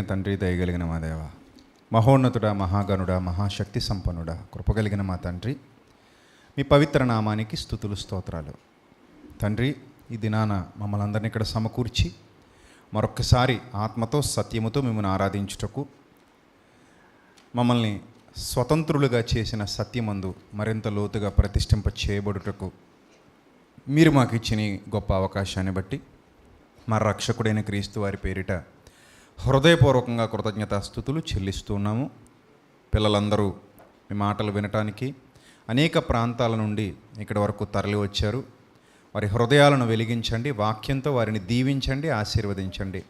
తండ్రి, దయగలిగిన మా దేవ, మహోన్నతుడా, మహాగణుడా, మహాశక్తి సంపన్నుడా, కృపగలిగిన మా తండ్రి, మీ పవిత్ర నామానికి స్తుతులు, స్తోత్రాలు. తండ్రి, ఈ దినాన మమ్మల్ని అందరినీ ఇక్కడ సమకూర్చి మరొక్కసారి ఆత్మతో సత్యముతో మిమ్మల్ని ఆరాధించుటకు, మమ్మల్ని స్వతంత్రులుగా చేసిన సత్యమందు మరింత లోతుగా ప్రతిష్ఠింప చేయబడుటకు మీరు మాకు ఇచ్చిన గొప్ప అవకాశాన్ని బట్టి మా రక్షకుడైన క్రీస్తు వారి పేరిట హృదయపూర్వకంగా కృతజ్ఞతాస్తుతులు చెల్లిస్తున్నాము. పిల్లలందరూ మీ మాటలు వినటానికి అనేక ప్రాంతాల నుండి ఇక్కడి వరకు తరలి వచ్చారు. వారి హృదయాలను వెలిగించండి, వాక్యంతో వారిని దీవించండి, ఆశీర్వదించండి.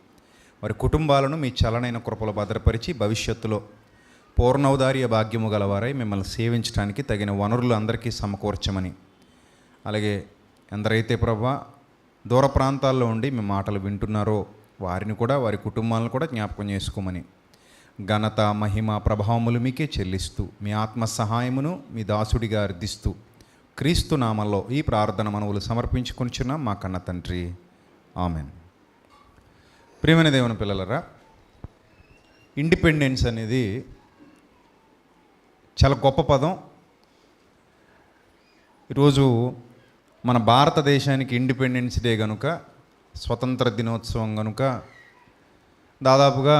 వారి కుటుంబాలను మీ చలనైన కృపలు భద్రపరిచి భవిష్యత్తులో పూర్ణౌదార్య భాగ్యము గలవారై మిమ్మల్ని సేవించడానికి తగిన వనరులు అందరికీ సమకూర్చమని, అలాగే ఎందరైతే ప్రభువా దూర ప్రాంతాల్లో ఉండి మీ మాటలు వింటున్నారో వారిని కూడా, వారి కుటుంబాలను కూడా జ్ఞాపకం చేసుకోమని, ఘనత, మహిమ, ప్రభావములు మీకే చెల్లిస్తూ మీ ఆత్మ సహాయమును మీ దాసుడిగా అర్థిస్తూ క్రీస్తు నామంలో ఈ ప్రార్థన మనవులు సమర్పించుకొనిచున్నాం మా కన్న తండ్రి, ఆమెన్. ప్రియమైన దేవుని పిల్లలరా, ఇండిపెండెన్స్ అనేది చాలా గొప్ప పదం. ఈరోజు మన భారతదేశానికి ఇండిపెండెన్స్ డే కనుక, స్వతంత్ర దినోత్సవం కనుక దాదాపుగా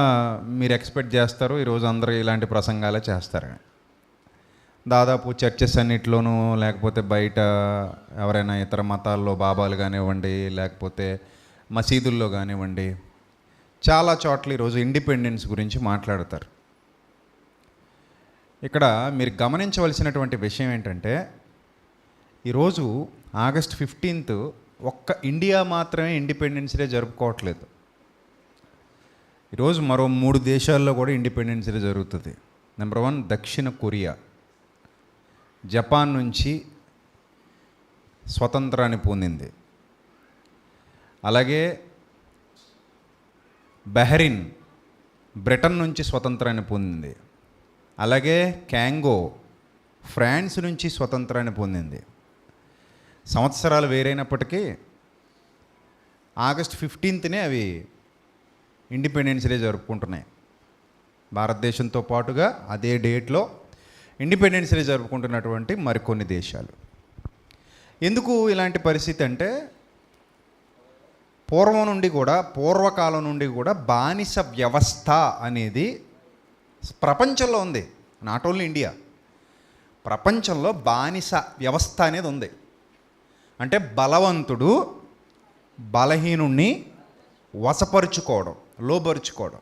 మీరు ఎక్స్పెక్ట్ చేస్తారు ఈరోజు అందరూ ఇలాంటి ప్రసంగాలే చేస్తారు. దాదాపు చర్చెస్ అన్నిట్లోనూ, లేకపోతే బయట ఎవరైనా ఇతర మతాల్లో బాబాలు కానివ్వండి, లేకపోతే మసీదుల్లో కానివ్వండి, చాలా చోట్ల ఈరోజు ఇండిపెండెన్స్ గురించి మాట్లాడతారు. ఇక్కడ మీరు గమనించవలసినటువంటి విషయం ఏంటంటే, ఈరోజు ఆగస్ట్ 15 ఒక్క ఇండియా మాత్రమే ఇండిపెండెన్స్ డే జరుపుకోవట్లేదు. ఈరోజు మరో 3 దేశాల్లో కూడా ఇండిపెండెన్స్ డే జరుగుతుంది. నెంబర్ 1 దక్షిణ కొరియా, జపాన్ నుంచి స్వతంత్రాన్ని పొందింది. అలాగే బహ్రెయిన్ బ్రిటన్ నుంచి స్వతంత్రాన్ని పొందింది. అలాగే కాంగో ఫ్రాన్స్ నుంచి స్వతంత్రాన్ని పొందింది. సంవత్సరాలు వేరైనప్పటికీ ఆగస్ట్ 15నే అవి ఇండిపెండెన్స్ డే జరుపుకుంటున్నాయి. భారతదేశంతో పాటుగా అదే డేట్లో ఇండిపెండెన్స్ డే జరుపుకుంటున్నటువంటి మరికొన్ని దేశాలు. ఎందుకు ఇలాంటి పరిస్థితి అంటే, పూర్వకాలం నుండి కూడా బానిస వ్యవస్థ అనేది ప్రపంచంలో ఉంది. నాట్ ఓన్లీ ఇండియా, ప్రపంచంలో బానిస వ్యవస్థ అనేది ఉంది. అంటే బలవంతుడు బలహీనుణ్ణి వశపరుచుకోవడం, లోబరుచుకోవడం.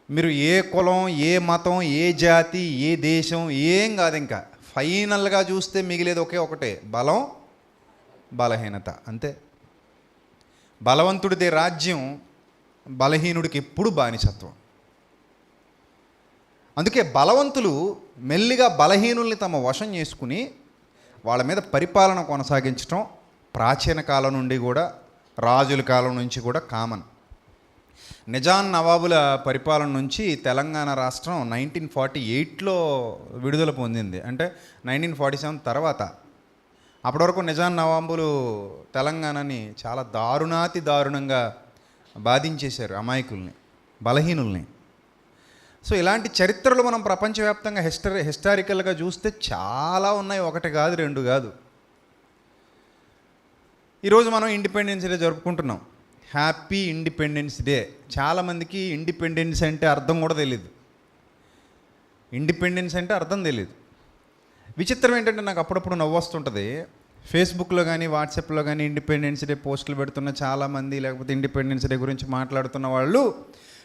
మీరు ఏ కులం, ఏ మతం, ఏ జాతి, ఏ దేశం ఏం కాదు, ఇంకా ఫైనల్గా చూస్తే మిగిలేది ఒకటే, బలం, బలహీనత, అంతే. బలవంతుడిదే రాజ్యం, బలహీనుడికి ఎప్పుడు బానిసత్వం. అందుకే బలవంతులు మెల్లిగా బలహీనుల్ని తమ వశం చేసుకుని వాళ్ళ మీద పరిపాలన కొనసాగించడం ప్రాచీన కాలం నుండి కూడా, రాజుల కాలం నుంచి కూడా కామన్. నిజాం నవాబుల పరిపాలన నుంచి తెలంగాణ రాష్ట్రం 1948లో విడుదల పొందింది. అంటే 1947 తర్వాత. అప్పటి వరకు నిజాం నవాబులు తెలంగాణని చాలా దారుణంగా బాధించేశారు, అమాయకుల్ని, బలహీనుల్ని. సో ఇలాంటి చరిత్రలు మనం ప్రపంచవ్యాప్తంగా హిస్టారికల్గా చూస్తే చాలా ఉన్నాయి, ఒకటి కాదు, 2 కాదు. ఈరోజు మనం ఇండిపెండెన్స్ డే జరుపుకుంటున్నాం. Happy independence day. చాలామందికి ఇండిపెండెన్స్ అంటే అర్థం కూడా తెలియదు. ఇండిపెండెన్స్ అంటే అర్థం తెలియదు. విచిత్రం ఏంటంటే, నాకు అప్పుడప్పుడు నవ్వు వస్తుంటుంది. ఫేస్బుక్లో కానీ వాట్సాప్లో కానీ ఇండిపెండెన్స్ డే పోస్టులు పెడుతున్న చాలామంది, లేకపోతే ఇండిపెండెన్స్ డే గురించి మాట్లాడుతున్న వాళ్ళు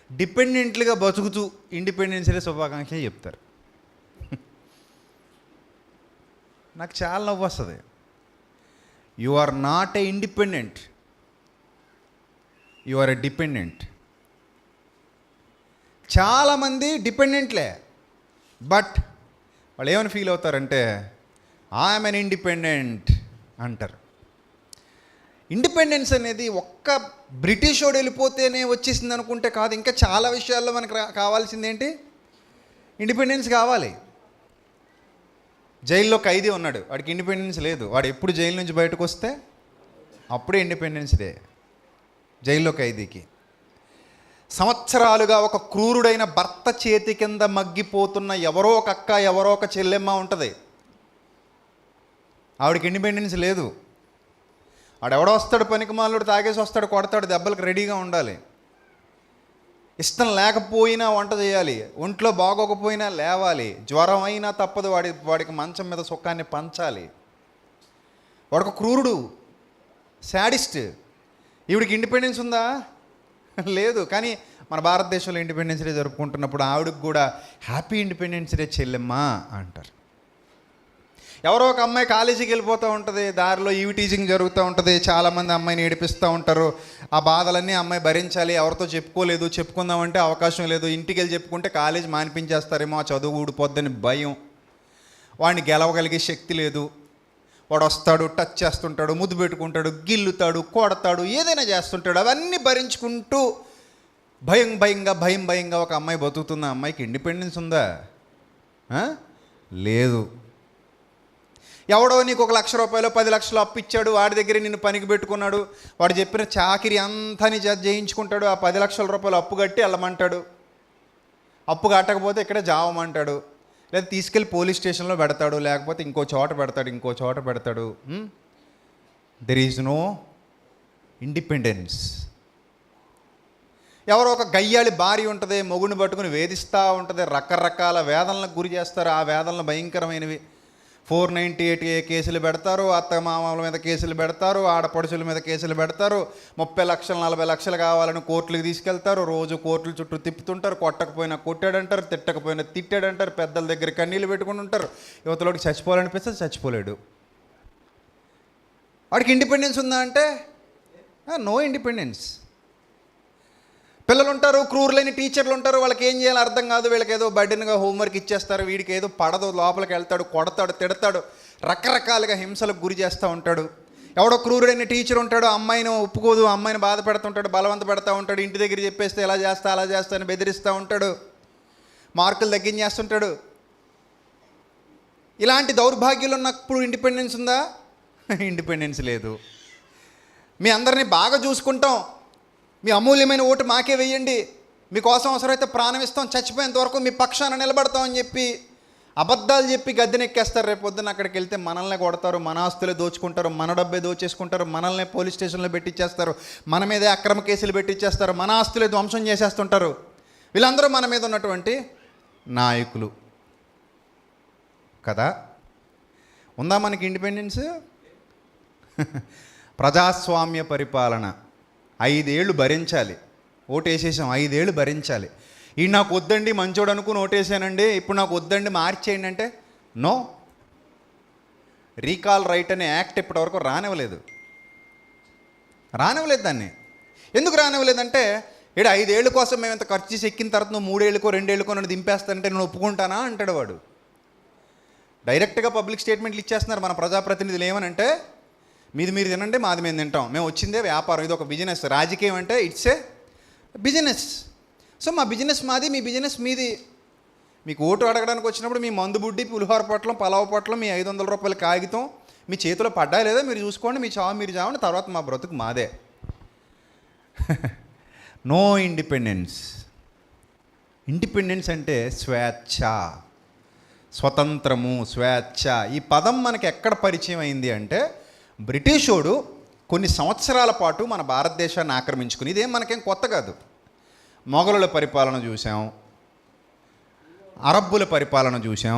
డిపెండెంట్లుగా బతుకుతూ ఇండిపెండెన్స్ డే శుభాకాంక్షలు చెప్తారు. నాకు చాలా నవ్వు వస్తుంది. You are not a independent, you are a dependent. చాలామంది డిపెండెంట్లే, బట్ వాళ్ళు ఏమని ఫీల్ అవుతారంటే, ఐఎమ్ ఎన్ ఇండిపెండెంట్ అంటారు. ఇండిపెండెన్స్ అనేది ఒక్క బ్రిటిష్ వాడు వెళ్ళిపోతేనే వచ్చేసింది అనుకుంటే కాదు. ఇంకా చాలా విషయాల్లో మనకు కావాల్సింది ఏంటి? ఇండిపెండెన్స్ కావాలి. జైల్లో ఖైదీ ఉన్నాడు, వాడికి ఇండిపెండెన్స్ లేదు. వాడు ఎప్పుడు జైలు నుంచి బయటకు వస్తే అప్పుడే ఇండిపెండెన్స్ డే జైల్లో ఖైదీకి. సంవత్సరాలుగా ఒక క్రూరుడైన భర్త చేతి కింద మగ్గిపోతున్న ఎవరో ఒక అక్క, ఎవరో ఒక చెల్లెమ్మ ఉంటుంది. ఆవిడకి ఇండిపెండెన్స్ లేదు. ఆడెవడో వస్తాడు, పనికిమాలుడు, తాగేసి వస్తాడు, కొడతాడు, దెబ్బలకు రెడీగా ఉండాలి. ఇష్టం లేకపోయినా వంట చేయాలి, ఒంట్లో బాగోకపోయినా లేవాలి, జ్వరం అయినా తప్పదు, వాడికి మంచం మీద సుఖాన్ని పంచాలి. వాడికి క్రూరుడు, శాడిస్ట్. ఈవిడికి ఇండిపెండెన్స్ ఉందా? లేదు. కానీ మన భారతదేశంలో ఇండిపెండెన్స్ డే జరుపుకుంటున్నప్పుడు ఆవిడకి కూడా హ్యాపీ ఇండిపెండెన్స్ డే చెల్లెమ్మా అంటారు. ఎవరో ఒక అమ్మాయి కాలేజీకి వెళ్ళిపోతూ ఉంటుంది, దారిలో ఈవి టీచింగ్ జరుగుతూ ఉంటుంది, చాలామంది అమ్మాయిని ఏడిపిస్తూ ఉంటారు. ఆ బాధలన్నీ అమ్మాయి భరించాలి. ఎవరితో చెప్పుకోలేదు, చెప్పుకుందామంటే అవకాశం లేదు. ఇంటికి వెళ్ళి చెప్పుకుంటే కాలేజీ మానిపించేస్తారేమో, ఆ చదువు ఊడిపోద్దని భయం. వాడిని గెలవగలిగే శక్తి లేదు. వాడు వస్తాడు, టచ్ చేస్తుంటాడు, ముద్దు పెట్టుకుంటాడు, గిల్లుతాడు, కొడతాడు, ఏదైనా చేస్తుంటాడు. అవన్నీ భరించుకుంటూ భయంగా ఒక అమ్మాయి బతుకుతున్న అమ్మాయికి ఇండిపెండెన్స్ ఉందా? లేదు. ఎవడో నీకు 1 లక్ష రూపాయలు 10 లక్షలు అప్పు ఇచ్చాడు, వాడి దగ్గర నిన్ను పనికి పెట్టుకున్నాడు, వాడు చెప్పిన చాకిరి అంతా నీ చేయించుకుంటాడు. ఆ 10 లక్షల రూపాయలు అప్పు కట్టి వెళ్ళమంటాడు. అప్పు కట్టకపోతే ఇక్కడే జావమంటాడు, లేదా తీసుకెళ్ళి పోలీస్ స్టేషన్లో పెడతాడు, లేకపోతే ఇంకో చోట పెడతాడు. There is no independence. ఎవరో ఒక గయ్యాళి భార్య ఉంటుంది, మొగుడిని పట్టుకుని వేధిస్తూ ఉంటుంది, రకరకాల వేదనలకు గురి చేస్తారు. ఆ వేదనలు భయంకరమైనవి. 498 కేసులు పెడతారు, అత్తమామల మీద కేసులు పెడతారు, ఆడపడుచుల మీద కేసులు పెడతారు, 30 లక్షలు 40 లక్షలు కావాలని కోర్టులకు తీసుకెళ్తారు. రోజు కోర్టుల చుట్టూ తిప్పుతుంటారు. కొట్టకపోయినా కొట్టాడంటారు, తిట్టకపోయినా తిట్టాడంటారు, పెద్దల దగ్గర కన్నీళ్ళు పెట్టుకుని ఉంటారు. యువతలోకి చచ్చిపోవాలనిపిస్తే చచ్చిపోలేడు. వాడికి ఇండిపెండెన్స్ ఉందా అంటే నో ఇండిపెండెన్స్. పిల్లలు ఉంటారు, క్రూరులైన టీచర్లు ఉంటారు, వాళ్ళకి ఏం చేయాలో అర్థం కాదు. వీళ్ళకి ఏదో బర్డెన్గా హోంవర్క్ ఇచ్చేస్తారు, వీడికి ఏదో పడదు, లోపలికి వెళ్తాడు, కొడతాడు, తిడతాడు, రకరకాలుగా హింసలకు గురి చేస్తూ ఉంటాడు. ఎవడో క్రూరుడైన టీచర్ ఉంటాడు, అమ్మాయిని ఒప్పుకోదు, అమ్మాయిని బాధ పెడుతుంటాడు, బలవంత పెడతా ఉంటాడు, ఇంటి దగ్గర చెప్పేస్తే ఎలా చేస్తా అలా చేస్తా అని బెదిరిస్తూ ఉంటాడు, మార్కులు తగ్గించేస్తుంటాడు. ఇలాంటి దౌర్భాగ్యాలు ఉన్నప్పుడు ఇండిపెండెన్స్ ఉందా? ఇండిపెండెన్స్ లేదు. మీ అందరినీ బాగా చూసుకుంటాం, మీ అమూల్యమైన ఓటు మాకే వేయండి, మీకోసం అవసరమైతే ప్రాణం ఇస్తాం, చచ్చిపోయేంత వరకు మీ పక్షాన నిలబడతామని చెప్పి అబద్ధాలు చెప్పి గద్దెనెక్కేస్తారు. రేపు పొద్దున్న అక్కడికి వెళ్తే మనల్నే కొడతారు, మన ఆస్తులే దోచుకుంటారు, మన డబ్బే దోచేసుకుంటారు, మనల్నే పోలీస్ స్టేషన్లో పెట్టించేస్తారు, మన మీదే అక్రమ కేసులు పెట్టించేస్తారు, మన ఆస్తులే ధ్వంసం చేసేస్తుంటారు. వీళ్ళందరూ మన మీద ఉన్నటువంటి నాయకులు కదా. ఉందా మనకి ఇండిపెండెన్స్? ప్రజాస్వామ్య పరిపాలన 5 ఏళ్ళు భరించాలి. ఓటేసేసాం, 5 ఏళ్ళు భరించాలి. ఈ నాకు వద్దండి మంచోడు అనుకుని ఓటేసానండి, ఇప్పుడు నాకు వద్దండి మార్చేయండి అంటే నో. రీకాల్ రైట్ అనే యాక్ట్ ఇప్పటివరకు రానివ్వలేదు దాన్ని. ఎందుకు రానివ్వలేదంటే 5 ఏళ్ళ కోసం మేము ఇంత ఖర్చు చేసి ఎక్కిన తర్వాత నువ్వు 3 ఏళ్ళకో 2 ఏళ్ళకో నన్ను దింపేస్తానంటే నేను ఒప్పుకుంటానా అంటాడు వాడు. డైరెక్ట్గా పబ్లిక్ స్టేట్మెంట్లు ఇచ్చేస్తున్నారు మన ప్రజాప్రతినిధులు. ఏమనంటే మీది మీరు తినండి, మాది మేము తింటాం, మేము వచ్చిందే వ్యాపారం, ఇది ఒక బిజినెస్. రాజకీయం అంటే ఇట్స్ ఏ బిజినెస్. సో మా బిజినెస్ మాది, మీ బిజినెస్ మీది. మీకు ఓటు అడగడానికి వచ్చినప్పుడు మీ మందు బుడ్డి, పులిహోర పొట్లం, పలావ్ పొట్లం, మీ 500 రూపాయల కాగితం మీ చేతిలో పడ్డా లేదా మీరు చూసుకోండి, మీ చావు మీరు చావండి, తర్వాత మా బ్రతుకు మాదే. No independence. ఇండిపెండెన్స్ అంటే స్వేచ్ఛ, స్వతంత్రము, స్వేచ్ఛ. ఈ పదం మనకి ఎక్కడ పరిచయం అయింది అంటే బ్రిటిషోడు కొన్ని సంవత్సరాల పాటు మన భారతదేశాన్ని ఆక్రమించుకుని, ఇదేం మనకేం కొత్త కాదు. మొఘలుల పరిపాలన చూసాం, అరబ్బుల పరిపాలన చూసాం,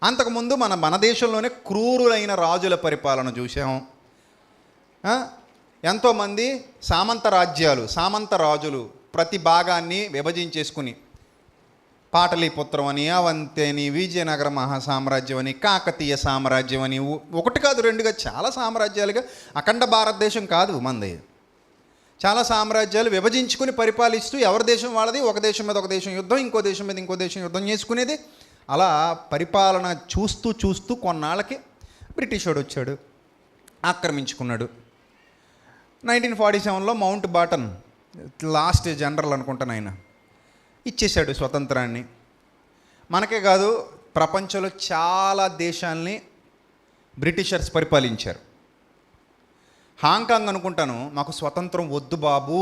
అంతకుముందు మన దేశంలోనే క్రూరులైన రాజుల పరిపాలన చూసాం. ఎంతోమంది సామంత రాజులు ప్రతి భాగాన్ని విభజించేసుకుని పాటలీపుత్రం అని, అవంతి అని, విజయనగర మహాసామ్రాజ్యం అని, కాకతీయ సామ్రాజ్యం అని, 1 కాదు 2గా చాలా సామ్రాజ్యాలుగా, అఖండ భారతదేశం కాదు మనది, చాలా సామ్రాజ్యాలు విభజించుకుని పరిపాలిస్తూ ఎవరి దేశం వాళ్ళది, ఒక దేశం మీద ఒక దేశం యుద్ధం, ఇంకో దేశం మీద ఇంకో దేశం యుద్ధం చేసుకునేది. అలా పరిపాలన చూస్తూ కొన్నాళ్ళకి బ్రిటిష్ వాడు వచ్చాడు, ఆక్రమించుకున్నాడు. 1947లో మౌంట్ బాటన్ లాస్ట్ జనరల్ అనుకుంటాను, ఆయన ఇచ్చేశాడు స్వతంత్రాన్ని. మనకే కాదు, ప్రపంచంలో చాలా దేశాల్ని బ్రిటిషర్స్ పరిపాలించారు. హాంకాంగ్ అనుకుంటాను, మాకు స్వతంత్రం వద్దు బాబు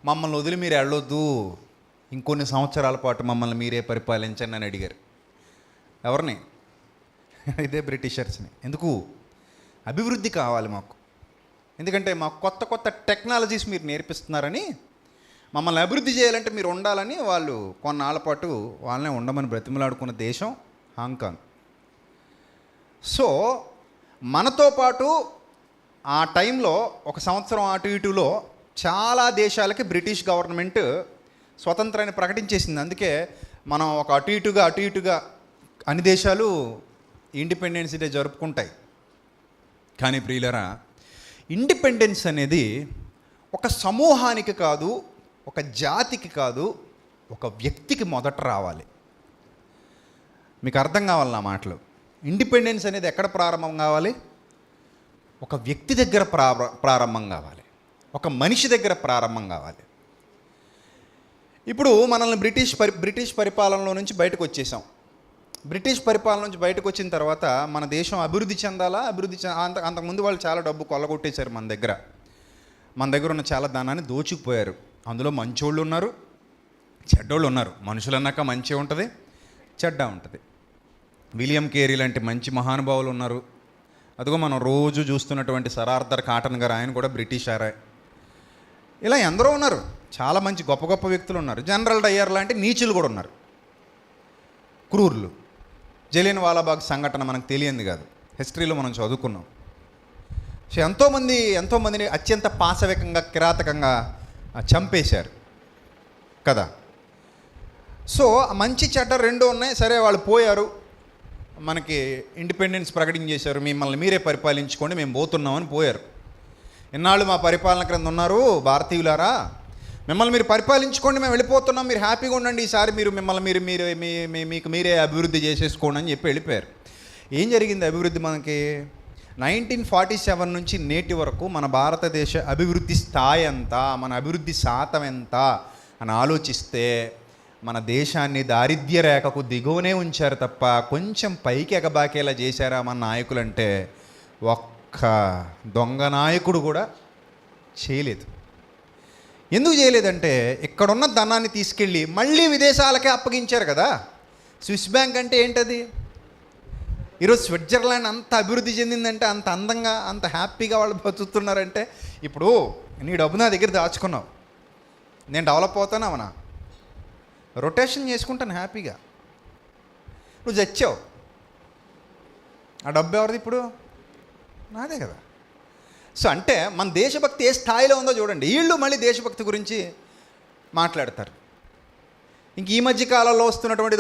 మమ్మల్ని వదిలి మీరు వెళ్ళొద్దు, ఇంకొన్ని సంవత్సరాల పాటు మమ్మల్ని మీరే పరిపాలించండి అని అడిగారు. ఎవరిని? ఇదే బ్రిటిషర్స్ని. ఎందుకు? అభివృద్ధి కావాలి మాకు, ఎందుకంటే మాకు కొత్త కొత్త టెక్నాలజీస్ మీరు నేర్పిస్తున్నారని, మమ్మల్ని అభివృద్ధి చేయాలంటే మీరు ఉండాలని వాళ్ళు కొన్నాళ్ళ పాటు వాళ్ళనే ఉండమని బ్రతిమలాడుకున్న దేశం హాంకాంగ్. సో మనతో పాటు ఆ టైంలో ఒక సంవత్సరం అటు ఇటులో చాలా దేశాలకి బ్రిటిష్ గవర్నమెంట్ స్వతంత్రాన్ని ప్రకటించేసింది. అందుకే మనం ఒక అటు ఇటుగా అన్ని దేశాలు ఇండిపెండెన్స్ డే జరుపుకుంటాయి. కానీ ప్రియులరా, ఇండిపెండెన్స్ అనేది ఒక సమూహానికి కాదు, ఒక జాతికి కాదు, ఒక వ్యక్తికి మొదట రావాలి. మీకు అర్థం కావాలి నా మాటలు. ఇండిపెండెన్స్ అనేది ఎక్కడ ప్రారంభం కావాలి? ఒక వ్యక్తి దగ్గర ప్రారంభం కావాలి, ఒక మనిషి దగ్గర ప్రారంభం కావాలి. ఇప్పుడు మనల్ని బ్రిటిష్ పరిపాలనలో నుంచి బయటకు వచ్చేసాం. బ్రిటిష్ పరిపాలన నుంచి బయటకు వచ్చిన తర్వాత మన దేశం అభివృద్ధి చెందాలా? అంతకుముందు వాళ్ళు చాలా డబ్బు కొల్లగొట్టేశారు మన దగ్గర ఉన్న చాలా ధనాన్ని దోచుకుపోయారు. అందులో మంచోళ్ళు ఉన్నారు, చెడ్డోళ్ళు ఉన్నారు. మనుషులు అన్నాక మంచి ఉంటుంది, చెడ్డ ఉంటుంది. విలియం కేరీ లాంటి మంచి మహానుభావులు ఉన్నారు. అదిగో మనం రోజు చూస్తున్నటువంటి సర్ ఆర్థర్ కాటన్ గారు, ఆయన కూడా బ్రిటిష్ ఆరాయ్. ఇలా ఎందరో ఉన్నారు, చాలా మంచి గొప్ప గొప్ప వ్యక్తులు ఉన్నారు. జనరల్ డయ్యర్ లాంటి నీచులు కూడా ఉన్నారు, క్రూరులు. జలియన్ వాలాబాగ్ సంఘటన మనకు తెలియంది కాదు, హిస్టరీలో మనం చదువుకున్నాం. సో ఎంతోమందిని అత్యంత పాశవికంగా, కిరాతకంగా చంపేశారు కదా. సో మంచి చెడ్డ రెండు ఉన్నాయి. సరే, వాళ్ళు పోయారు, మనకి ఇండిపెండెన్స్ ప్రకటించేశారు, మిమ్మల్ని మీరే పరిపాలించుకోండి, మేము పోతున్నామని పోయారు. ఇన్నాళ్ళు మా పరిపాలన క్రింద ఉన్నారు భారతీయులారా, మిమ్మల్ని మీరు పరిపాలించుకోండి, మేము వెళ్ళిపోతున్నాం, మీరు హ్యాపీగా ఉండండి, ఈసారి మీకు మీరే అభివృద్ధి చేసేసుకోండి అని చెప్పి వెళ్ళిపోయారు. ఏం జరిగింది అభివృద్ధి? మనకి 1947 నుంచి నేటి వరకు మన భారతదేశ అభివృద్ధి స్థాయి ఎంత, మన అభివృద్ధి శాతం ఎంత అని ఆలోచిస్తే మన దేశాన్ని దారిద్ర్య రేఖకు దిగువనే ఉంచారు తప్ప కొంచెం పైకి ఎగబాకేలా చేశారా మన నాయకులంటే ఒక్క దొంగ నాయకుడు కూడా చేయలేదు. ఎందుకు చేయలేదంటే ఇక్కడున్న ధనాన్ని తీసుకెళ్ళి మళ్ళీ విదేశాలకే అప్పగించారు కదా. స్విస్ బ్యాంక్ అంటే ఏంటది? ఈరోజు స్విట్జర్లాండ్ అంత అభివృద్ధి చెందిందంటే, అంత అందంగా, అంత హ్యాపీగా వాళ్ళు బతుకుతున్నారంటే, ఇప్పుడు నీ డబ్బు నా దగ్గర దాచుకున్నావు, నేను డెవలప్ అవుతాను అవునా? రొటేషన్ చేసుకుంటాను హ్యాపీగా. నువ్వు చచ్చావు, ఆ డబ్బు ఎవరిది ఇప్పుడు? నాదే కదా. సో అంటే మన దేశభక్తి ఏ స్థాయిలో ఉందో చూడండి. వీళ్ళు మళ్ళీ దేశభక్తి గురించి మాట్లాడతారు. ఇంక ఈ మధ్య కాలంలో వస్తున్నటువంటి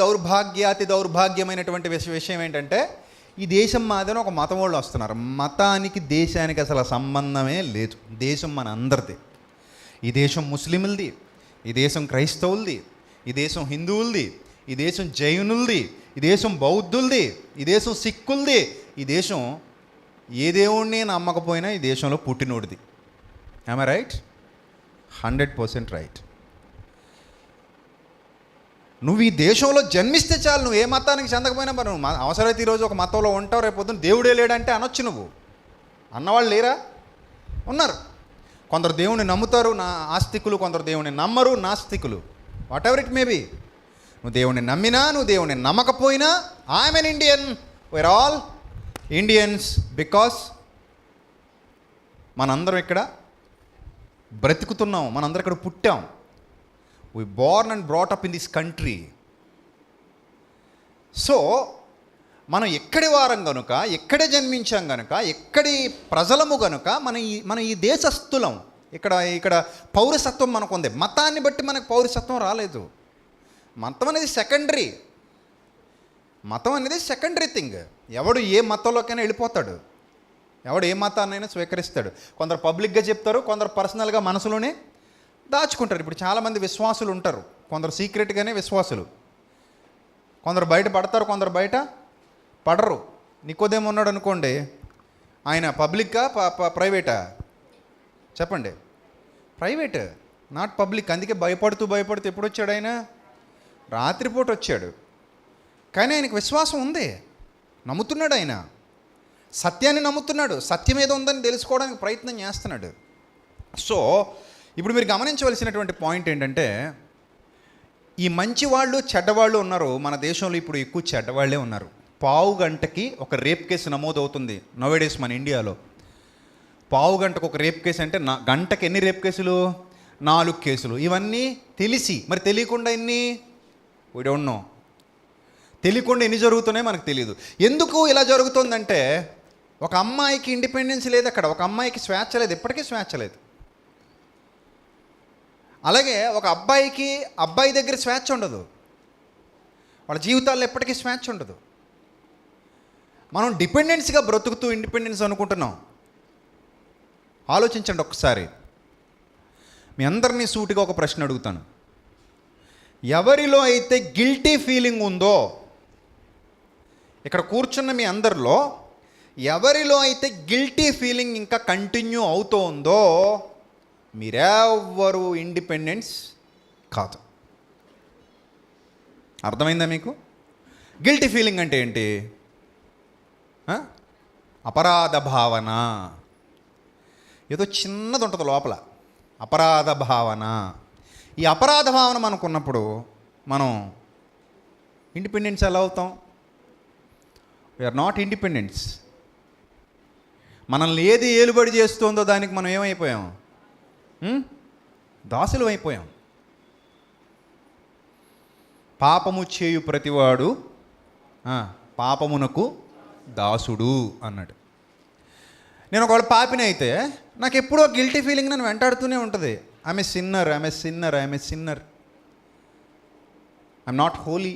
దౌర్భాగ్యమైనటువంటి విషయం ఏంటంటే, ఈ దేశం మాదని ఒక మతం వాళ్ళు వస్తున్నారు. మతానికి దేశానికి అసలు సంబంధమే లేదు. దేశం మన అందరిది. ఈ దేశం ముస్లింలది, ఈ దేశం క్రైస్తవులది, ఈ దేశం హిందువులది, ఈ దేశం జైనులది, ఈ దేశం బౌద్ధులది, ఈ దేశం సిక్కులది, ఈ దేశం ఏ దేవుణ్ణి నమ్మకపోయినా ఈ దేశంలో పుట్టినోడిది. ఆమె రైట్? 100% రైట్. నువ్వు ఈ దేశంలో జన్మిస్తే చాలు, నువ్వు ఏ మతానికి చెందకపోయినా మరి నువ్వు అవసరమైతే ఈరోజు ఒక మతంలో ఉంటావు, రేపు పొద్దున్న దేవుడే లేడంటే అనొచ్చు. నువ్వు అన్నవాళ్ళు లేరా? ఉన్నారు. కొందరు దేవుని నమ్ముతారు, ఆస్తికులు, కొందరు దేవుని నమ్మరు, నాస్తికులు, whatever it may be. నువ్వు దేవుని నమ్మినా, నువ్వు దేవుని నమ్మకపోయినా, I'm an Indian, we are all Indians because మనందరం ఇక్కడ బ్రతుకుతున్నాం, మనందరం ఇక్కడ పుట్టాం. we born and brought up in this country. So మనం ఎక్కడి వారం కనుక, ఎక్కడే జన్మించాం కనుక, ఎక్కడి ప్రజలము కనుక మన ఈ దేశస్థులం. ఇక్కడ పౌరసత్వం మనకు ఉంది. మతాన్ని బట్టి మనకు పౌరసత్వం రాలేదు. మతం అనేది సెకండరీ థింగ్. ఎవడు ఏ మతంలోకైనా వెళ్ళిపోతాడు, ఎవడు ఏ మతాన్నైనా స్వీకరిస్తాడు. కొందరు పబ్లిక్గా చెప్తారు, కొందరు పర్సనల్గా మనసులోనే దాచుకుంటారు. ఇప్పుడు చాలామంది విశ్వాసులు ఉంటారు, కొందరు సీక్రెట్గానే విశ్వాసులు, కొందరు బయట పడతారు, కొందరు బయట పడరు. నికోదేమో ఉన్నాడు అనుకోండి, ఆయన పబ్లిక్కా ప్రైవేటా? చెప్పండి. Private, not public. అందుకే భయపడుతూ ఎప్పుడు వచ్చాడు ఆయన? రాత్రిపూట వచ్చాడు. కానీ ఆయనకు విశ్వాసం ఉంది, నమ్ముతున్నాడు, ఆయన సత్యాన్ని నమ్ముతున్నాడు, సత్యం ఏదో ఉందని తెలుసుకోవడానికి ప్రయత్నం చేస్తున్నాడు. సో ఇప్పుడు మీరు గమనించవలసినటువంటి పాయింట్ ఏంటంటే, ఈ మంచి వాళ్ళు చెడ్డవాళ్ళు ఉన్నారు మన దేశంలో. ఇప్పుడు ఎక్కువ చెడ్డవాళ్లే ఉన్నారు. పావు గంటకి ఒక రేప్ కేసు నమోదవుతుంది నోవేడేస్ మన ఇండియాలో. పావు గంటకు ఒక రేప్ కేసు అంటే గంటకి ఎన్ని రేప్ కేసులు? 4 కేసులు. ఇవన్నీ తెలిసి, మరి తెలియకుండా ఎన్ని? We don't know. తెలియకుండా ఎన్ని జరుగుతున్నాయో మనకు తెలియదు. ఎందుకు ఇలా జరుగుతుందంటే, ఒక అమ్మాయికి ఇండిపెండెన్స్ లేదు అక్కడ, ఒక అమ్మాయికి స్వేచ్ఛ లేదు, ఎప్పటికీ స్వేచ్ఛ లేదు. అలాగే ఒక అబ్బాయి దగ్గర స్వేచ్ఛ ఉండదు, వాళ్ళ జీవితాల్లో ఎప్పటికీ స్వేచ్ఛ ఉండదు. మనం డిపెండెన్స్గా బ్రతుకుతూ ఇండిపెండెన్స్ అనుకుంటున్నాం. ఆలోచించండి ఒక్కసారి. మీ అందరినీ సూటిగా ఒక ప్రశ్న అడుగుతాను. ఎవరిలో అయితే గిల్టీ ఫీలింగ్ ఉందో, ఇక్కడ కూర్చున్న మీ అందరిలో ఎవరిలో అయితే గిల్టీ ఫీలింగ్ ఇంకా కంటిన్యూ అవుతూ ఉందో, మీరెవ్వరు ఇండిపెండెన్స్ కాదు. అర్థమైందా మీకు? గిల్టీ ఫీలింగ్ అంటే ఏంటి? అపరాధ భావన. ఏదో చిన్నది ఉంటుంది లోపల, అపరాధ భావన. ఈ అపరాధ భావన మనకున్నప్పుడు మనం ఇండిపెండెన్స్ ఎలా అవుతాం? We are not independence. మనల్ని ఏది ఏలుబడి చేస్తుందో దానికి మనం ఏమైపోయాం? దాసులు అయిపోయాం. పాపము చేయు ప్రతివాడు పాపమునకు దాసుడు అన్నాడు. నేను ఒకవేళ పాపిని అయితే నాకు ఎప్పుడో గిల్టీ ఫీలింగ్ నన్ను వెంటాడుతూనే ఉంటుంది. I'm a sinner, I'm not holy.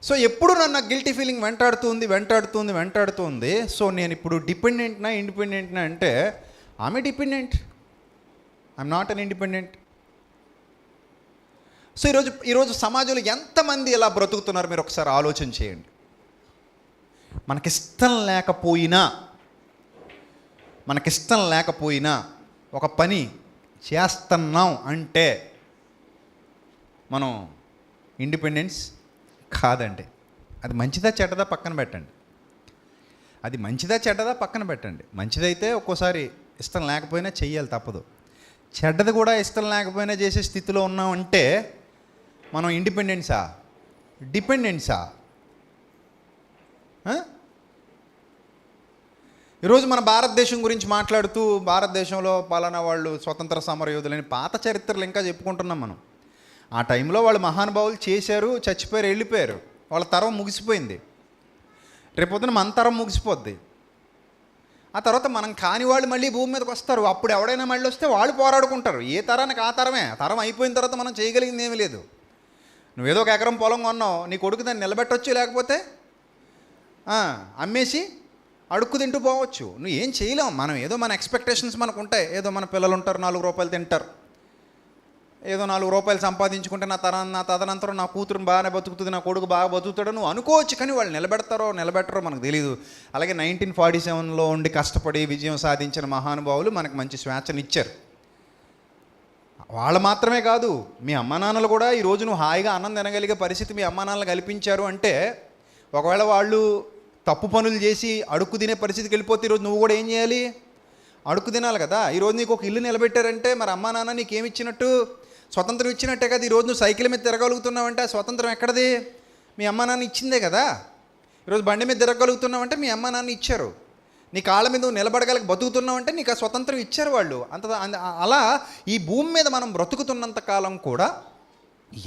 So ఎప్పుడు నన్ను గిల్టీ ఫీలింగ్ వెంటాడుతుంది. సో నేను ఇప్పుడు డిపెండెంట్నా ఇండిపెండెంట్నా అంటే, ఆమె dependent, I'm not an independent. So ఈరోజు సమాజంలో ఎంతమంది ఇలా బ్రతుకుతున్నారు మీరు ఒకసారి ఆలోచన చేయండి. మనకిష్టం లేకపోయినా ఒక పని చేస్తున్నాం అంటే మనం ఇండిపెండెన్స్ కాదండి. అది మంచిదా చెడ్డదా పక్కన పెట్టండి. మంచిదైతే ఒక్కోసారి ఇష్టం లేకపోయినా చెయ్యాలి, తప్పదు. చెడ్డది కూడా ఇష్టం లేకపోయినా చేసే స్థితిలో ఉన్నామంటే మనం డిపెండెన్సా? ఈరోజు మన భారతదేశం గురించి మాట్లాడుతూ, భారతదేశంలో పలానా వాళ్ళు స్వతంత్ర సమరయోధులని పాత చరిత్రలు ఇంకా చెప్పుకుంటున్నాం మనం. ఆ టైంలో వాళ్ళు మహానుభావులు చేశారు, చచ్చిపోయారు, వెళ్ళిపోయారు, వాళ్ళ తరం ముగిసిపోయింది. రేపొద్దున మన తరం ముగిసిపోద్ది. ఆ తర్వాత మనం కాని వాళ్ళు మళ్ళీ భూమి మీదకి వస్తారు. అప్పుడు ఎవడైనా మళ్ళీ వస్తే వాళ్ళు పోరాడుకుంటారు. ఏ తరానికి ఆ తరమే. తరం అయిపోయిన తర్వాత మనం చేయగలిగింది ఏమీ లేదు. నువ్వేదో ఒక ఎకరం పొలం కొన్నావు, నీ కొడుకు దాన్ని నిలబెట్టవచ్చు, లేకపోతే అమ్మేసి అడుక్కు తింటూ పోవచ్చు. నువ్వు ఏం చేయలేవు. మనం ఏదో మన ఎక్స్పెక్టేషన్స్ మనకు ఉంటాయి. ఏదో మన పిల్లలు ఉంటారు, 4 రూపాయలు తింటారు, ఏదో 4 రూపాయలు సంపాదించుకుంటే నా తదనంతరం నా కూతురు బాగానే బతుకుతుంది, నా కొడుకు బాగా బతుకుతాడు నువ్వు అనుకోవచ్చు. కానీ వాళ్ళు నిలబెట్టరో మనకు తెలియదు. అలాగే 1947లో ఉండి కష్టపడి విజయం సాధించిన మహానుభావులు మనకు మంచి స్వేచ్ఛను ఇచ్చారు. వాళ్ళు మాత్రమే కాదు, మీ అమ్మా నాన్నలు కూడా ఈరోజు నువ్వు హాయిగా అన్నం తినగలిగే పరిస్థితి మీ అమ్మా నాన్నలు కల్పించారు అంటే, ఒకవేళ వాళ్ళు తప్పు పనులు చేసి అడుక్కు తినే పరిస్థితికి వెళ్ళిపోతే ఈరోజు నువ్వు కూడా ఏం చేయాలి? అడుక్కు తినాలి కదా. ఈరోజు నీకు ఒక ఇల్లు నిలబెట్టారంటే మరి అమ్మా నాన్న నీకేమి ఇచ్చినట్టు? స్వతంత్రం ఇచ్చినట్టే కదా. ఈరోజు నువ్వు సైకిల్ మీద తిరగలుగుతున్నావంటే ఆ స్వతంత్రం ఎక్కడది? మీ అమ్మా నాన్న ఇచ్చిందే కదా. ఈరోజు బండి మీద తిరగలుగుతున్నావంటే మీ అమ్మా నాన్న ఇచ్చారు. నీ కాళ్ళ మీద నువ్వు నిలబడగలిగి బతుకుతున్నావంటే నీకు ఆ స్వతంత్రం ఇచ్చారు వాళ్ళు. అలా ఈ భూమి మీద మనం బ్రతుకుతున్నంత కాలం కూడా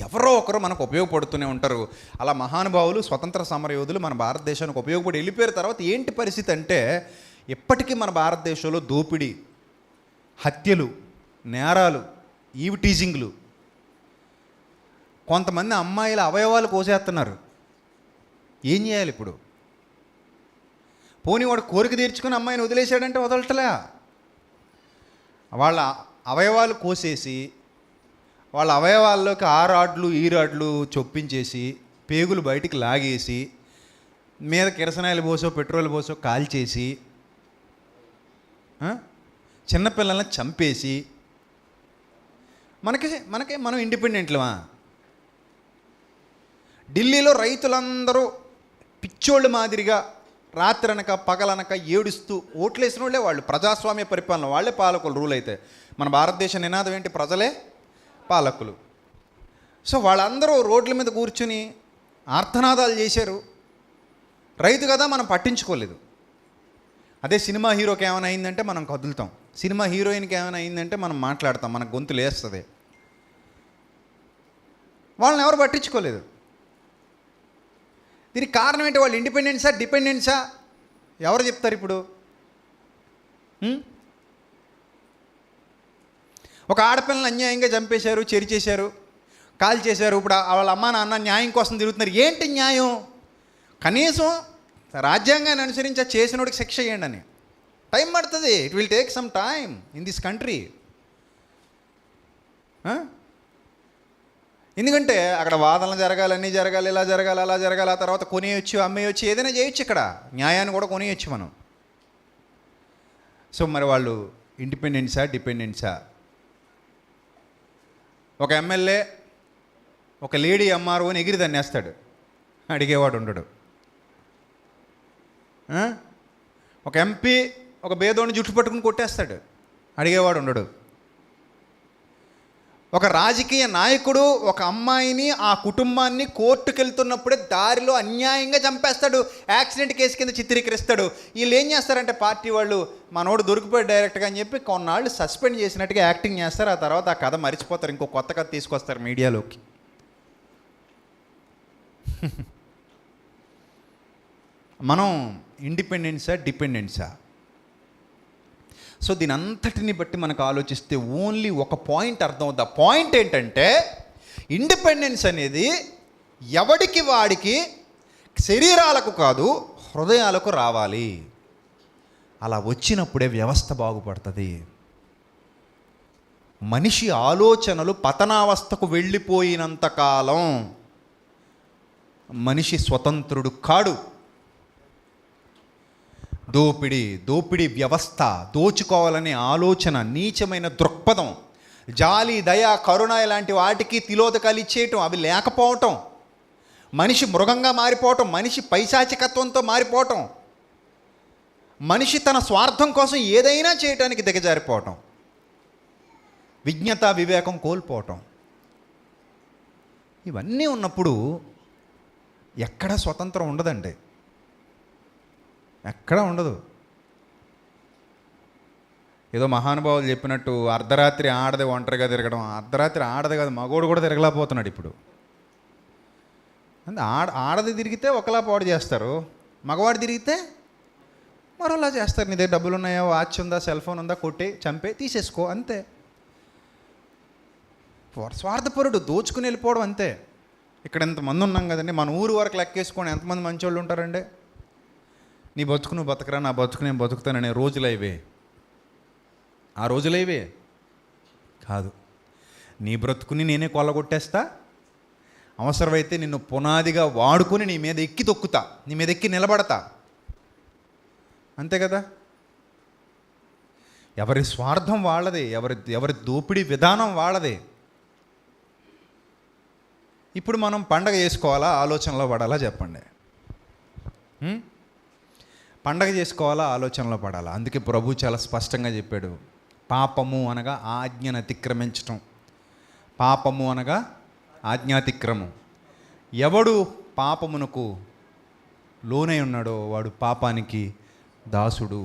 ఎవరో ఒకరు మనకు ఉపయోగపడుతూనే ఉంటారు. అలా మహానుభావులు, స్వతంత్ర సమరయోధులు మన భారతదేశానికి ఉపయోగపడి వెళ్ళిపోయిన తర్వాత ఏంటి పరిస్థితి అంటే, ఎప్పటికీ మన భారతదేశంలో దోపిడీ, హత్యలు, నేరాలు, ఈవ్ టీజింగ్లు, కొంతమంది అమ్మాయిల అవయవాలు కోసేస్తున్నారు. ఏం చేయాలి ఇప్పుడు? పోనీ వాడు కోరిక తీర్చుకుని అమ్మాయిని వదిలేశాడంటే వదలటలే. వాళ్ళ అవయవాలు కోసేసి వాళ్ళ అవయవాల్లోకి ఆ రాడ్లు ఈ రాడ్లు చొప్పించేసి పేగులు బయటికి లాగేసి మీద కిరసనాయిలు పోసో పెట్రోల్ పోసో కాల్చేసి చిన్నపిల్లల్ని చంపేసి మనం ఇండిపెండెంట్లమా? ఢిల్లీలో రైతులందరూ పిచ్చోళ్ళ మాదిరిగా రాత్రి అనక పగలనక ఏడుస్తూ ఓట్లు వేసిన వాళ్ళే వాళ్ళు. ప్రజాస్వామ్య పరిపాలన వాళ్ళే పాలకులు. రూల్ అయితే మన భారతదేశ నినాదం ఏంటి? ప్రజలే పాలకులు. సో వాళ్ళందరూ రోడ్ల మీద కూర్చుని ఆర్తనాదాలు చేశారు. రైతు కదా, మనం పట్టించుకోలేదు. అదే సినిమా హీరోకి ఏమైనా అయిందంటే మనం కదులుతాం, సినిమా హీరోయిన్కి ఏమైనా అయిందంటే మనం మాట్లాడతాం, మన గొంతు లేస్తుంది. వాళ్ళని ఎవరు పట్టించుకోలేదు. దీనికి కారణం ఏంటి? వాళ్ళు ఇండిపెండెన్సా డిపెండెన్సా ఎవరు చెప్తారు ఇప్పుడు? ఒక ఆడపిల్లని అన్యాయంగా చంపేశారు, చెరిచేశారు, కాల్ చేశారు. ఇప్పుడు వాళ్ళ అమ్మ నాన్న న్యాయం కోసం తిరుగుతున్నారు. ఏంటి న్యాయం? కనీసం రాజ్యాంగాన్ని అనుసరించి చేసినోడికి శిక్ష చేయండి అని. టైం పడుతుంది. It will take some time in this country. ఎందుకంటే అక్కడ వాదనలు జరగాలి, అన్నీ జరగాలి, ఇలా జరగాలి, అలా జరగాలి. ఆ తర్వాత కొనేయచ్చు, అమ్మేయచ్చు, ఏదైనా చేయొచ్చు. ఇక్కడ న్యాయాన్ని కూడా కొనేయచ్చు మనం. సో మరి వాళ్ళు ఇండిపెండెన్సా డిపెండెన్సా? ఒక ఎమ్మెల్యే ఒక లేడీ ఎంఆర్ఓ అని ఎగిరి దాన్నేస్తాడు, అడిగేవాడు ఉండడు. ఒక ఎంపీ ఒక బేదోని జుట్టు పట్టుకుని కొట్టేస్తాడు, అడిగేవాడు ఉండడు. ఒక రాజకీయ నాయకుడు ఒక అమ్మాయిని, ఆ కుటుంబాన్ని కోర్టుకు వెళ్తున్నప్పుడే దారిలో అన్యాయంగా చంపేస్తాడు, యాక్సిడెంట్ కేసు కింద చిత్రీకరిస్తాడు. వీళ్ళు ఏం చేస్తారంటే పార్టీ వాళ్ళు, మనోడు దొరికిపోయాడు డైరెక్ట్గా అని చెప్పి కొన్నాళ్ళు సస్పెండ్ చేసినట్టుగా యాక్టింగ్ చేస్తారు. ఆ తర్వాత ఆ కథ మర్చిపోతారు, ఇంకో కొత్త కథ తీసుకొస్తారు మీడియాలోకి. మనం ఇండిపెండెన్సా డిపెండెన్సా? సో దీని అంతటిని బట్టి మనకు ఆలోచిస్తే ఓన్లీ ఒక పాయింట్ అర్థమవుతుంది. ఆ పాయింట్ ఏంటంటే ఇండిపెండెన్స్ అనేది ఎవడికి వాడికి, శరీరాలకు కాదు హృదయాలకు రావాలి. అలా వచ్చినప్పుడే వ్యవస్థ బాగుపడుతుంది. మనిషి ఆలోచనలు పతనావస్థకు వెళ్ళిపోయినంతకాలం మనిషి స్వతంత్రుడు కాడు. దోపిడి వ్యవస్థ, దోచుకోవాలనే ఆలోచన, నీచమైన దృక్పథం, జాలి, దయ, కరుణ ఇలాంటి వాటికి తిలోదకాలు ఇచ్చేయటం, అవి లేకపోవటం, మనిషి మృగంగా మారిపోవటం, మనిషి పైశాచికత్వంతో మారిపోవటం, మనిషి తన స్వార్థం కోసం ఏదైనా చేయటానికి దిగజారిపోవటం, విజ్ఞత వివేకం కోల్పోవటం, ఇవన్నీ ఉన్నప్పుడు ఎక్కడ స్వతంత్రం ఉండదండి. ఎక్కడ ఉండదు. ఏదో మహానుభావులు చెప్పినట్టు అర్ధరాత్రి ఆడది ఒంటరిగా తిరగడం, అర్ధరాత్రి ఆడది కాదు మగోడు కూడా తిరగలేకపోతున్నాడు ఇప్పుడు. అంటే ఆడది తిరిగితే ఒకలా పాడు చేస్తారు, మగవాడు తిరిగితే మరోలా చేస్తారు. నీ దగ్గర డబ్బులు ఉన్నాయా, వాచ్ ఉందా, సెల్ ఫోన్ ఉందా, కొట్టి చంపే తీసేసుకో, అంతే. స్వార్థపరుడు, దోచుకుని వెళ్ళిపోవడం, అంతే. ఇక్కడ ఎంతమంది ఉన్నాం కదండి, మన ఊరు వరకు లెక్కేసుకోండి ఎంతమంది మంచి వాళ్ళు ఉంటారండి. నీ బతుకు నువ్వు బతకరా, నా బతుకు నేను బతుకుతాననే రోజులైవే. ఆ రోజులైవే కాదు. నీ బ్రతుకుని నేనే కొల్లగొట్టేస్తా, అవసరమైతే నిన్ను పునాదిగా వాడుకొని నీ మీద ఎక్కి తొక్కుతా, నీ మీద ఎక్కి నిలబడతా, అంతే కదా. ఎవరి స్వార్థం వాళ్ళదే, ఎవరి దోపిడీ విధానం వాళ్ళదే. ఇప్పుడు మనం పండగ చేసుకోవాలా, ఆలోచనలో పడాలా చెప్పండి? పండగ చేసుకోవాలా, ఆలోచనలో పడాలా? అందుకే ప్రభు చాలా స్పష్టంగా చెప్పాడు, పాపము అనగా ఆజ్ఞను అతిక్రమించటం. పాపము అనగా ఆజ్ఞాతిక్రమం. ఎవడు పాపమునకు లోనై ఉన్నాడో వాడు పాపానికి దాసుడు.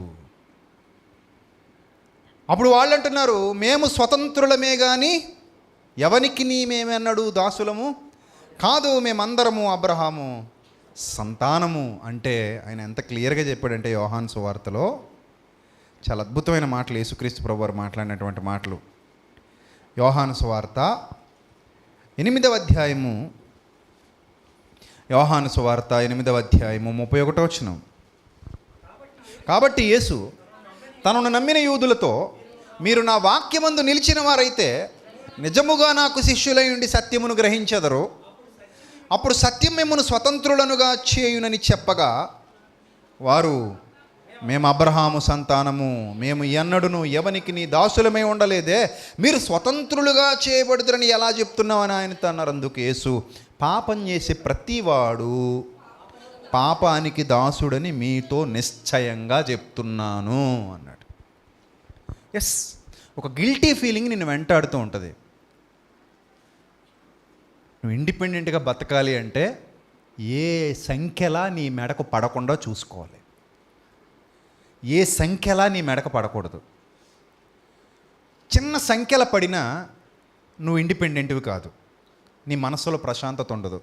అప్పుడు వాళ్ళు అంటున్నారు, మేము స్వతంత్రులమే కానీ ఎవనికి మేమన్నాడు దాసులము కాదు, మేమందరము అబ్రహాము సంతానము. అంటే ఆయన ఎంత క్లియర్గా చెప్పాడంటే యోహాను సువార్తలో చాలా అద్భుతమైన మాటలు, యేసుక్రీస్తు ప్రభువారు మాట్లాడినటువంటి మాటలు. యోహాను సువార్త 8వ అధ్యాయము, యోహాను సువార్త 8వ అధ్యాయము 31వ వచనం. కాబట్టి యేసు తనను నమ్మిన యూదులతో, మీరు నా వాక్యమందు నిలిచిన వారైతే నిజముగా నాకు శిష్యులై ఉండి సత్యమును గ్రహించెదరు, అప్పుడు సత్యం మిమ్మును స్వతంత్రులనుగా చేయునని చెప్పగా, వారు మేము అబ్రహాము సంతానము, మేము ఎన్నడును ఎవనికి నీ దాసులమై ఉండలేదే, మీరు స్వతంత్రులుగా చేయబడుతురని ఎలా చెప్తున్నామని ఆయనతో అన్నారు. అందుకు యేసు, పాపం చేసే ప్రతివాడు పాపానికి దాసుడని మీతో నిశ్చయంగా చెప్తున్నాను అన్నాడు. ఎస్, ఒక గిల్టీ ఫీలింగ్ నిన్ను వెంటాడుతూ ఉంటుంది. నువ్వు ఇండిపెండెంట్గా బతకాలి అంటే ఏ సంఖ్యలా నీ మెడకు పడకుండా చూసుకోవాలి. ఏ సంఖ్యలా నీ మెడకు పడకూడదు. చిన్న సంఖ్యల పడినా నువ్వు ఇండిపెండెంట్వి కాదు. నీ మనసులో ప్రశాంతత ఉండదు.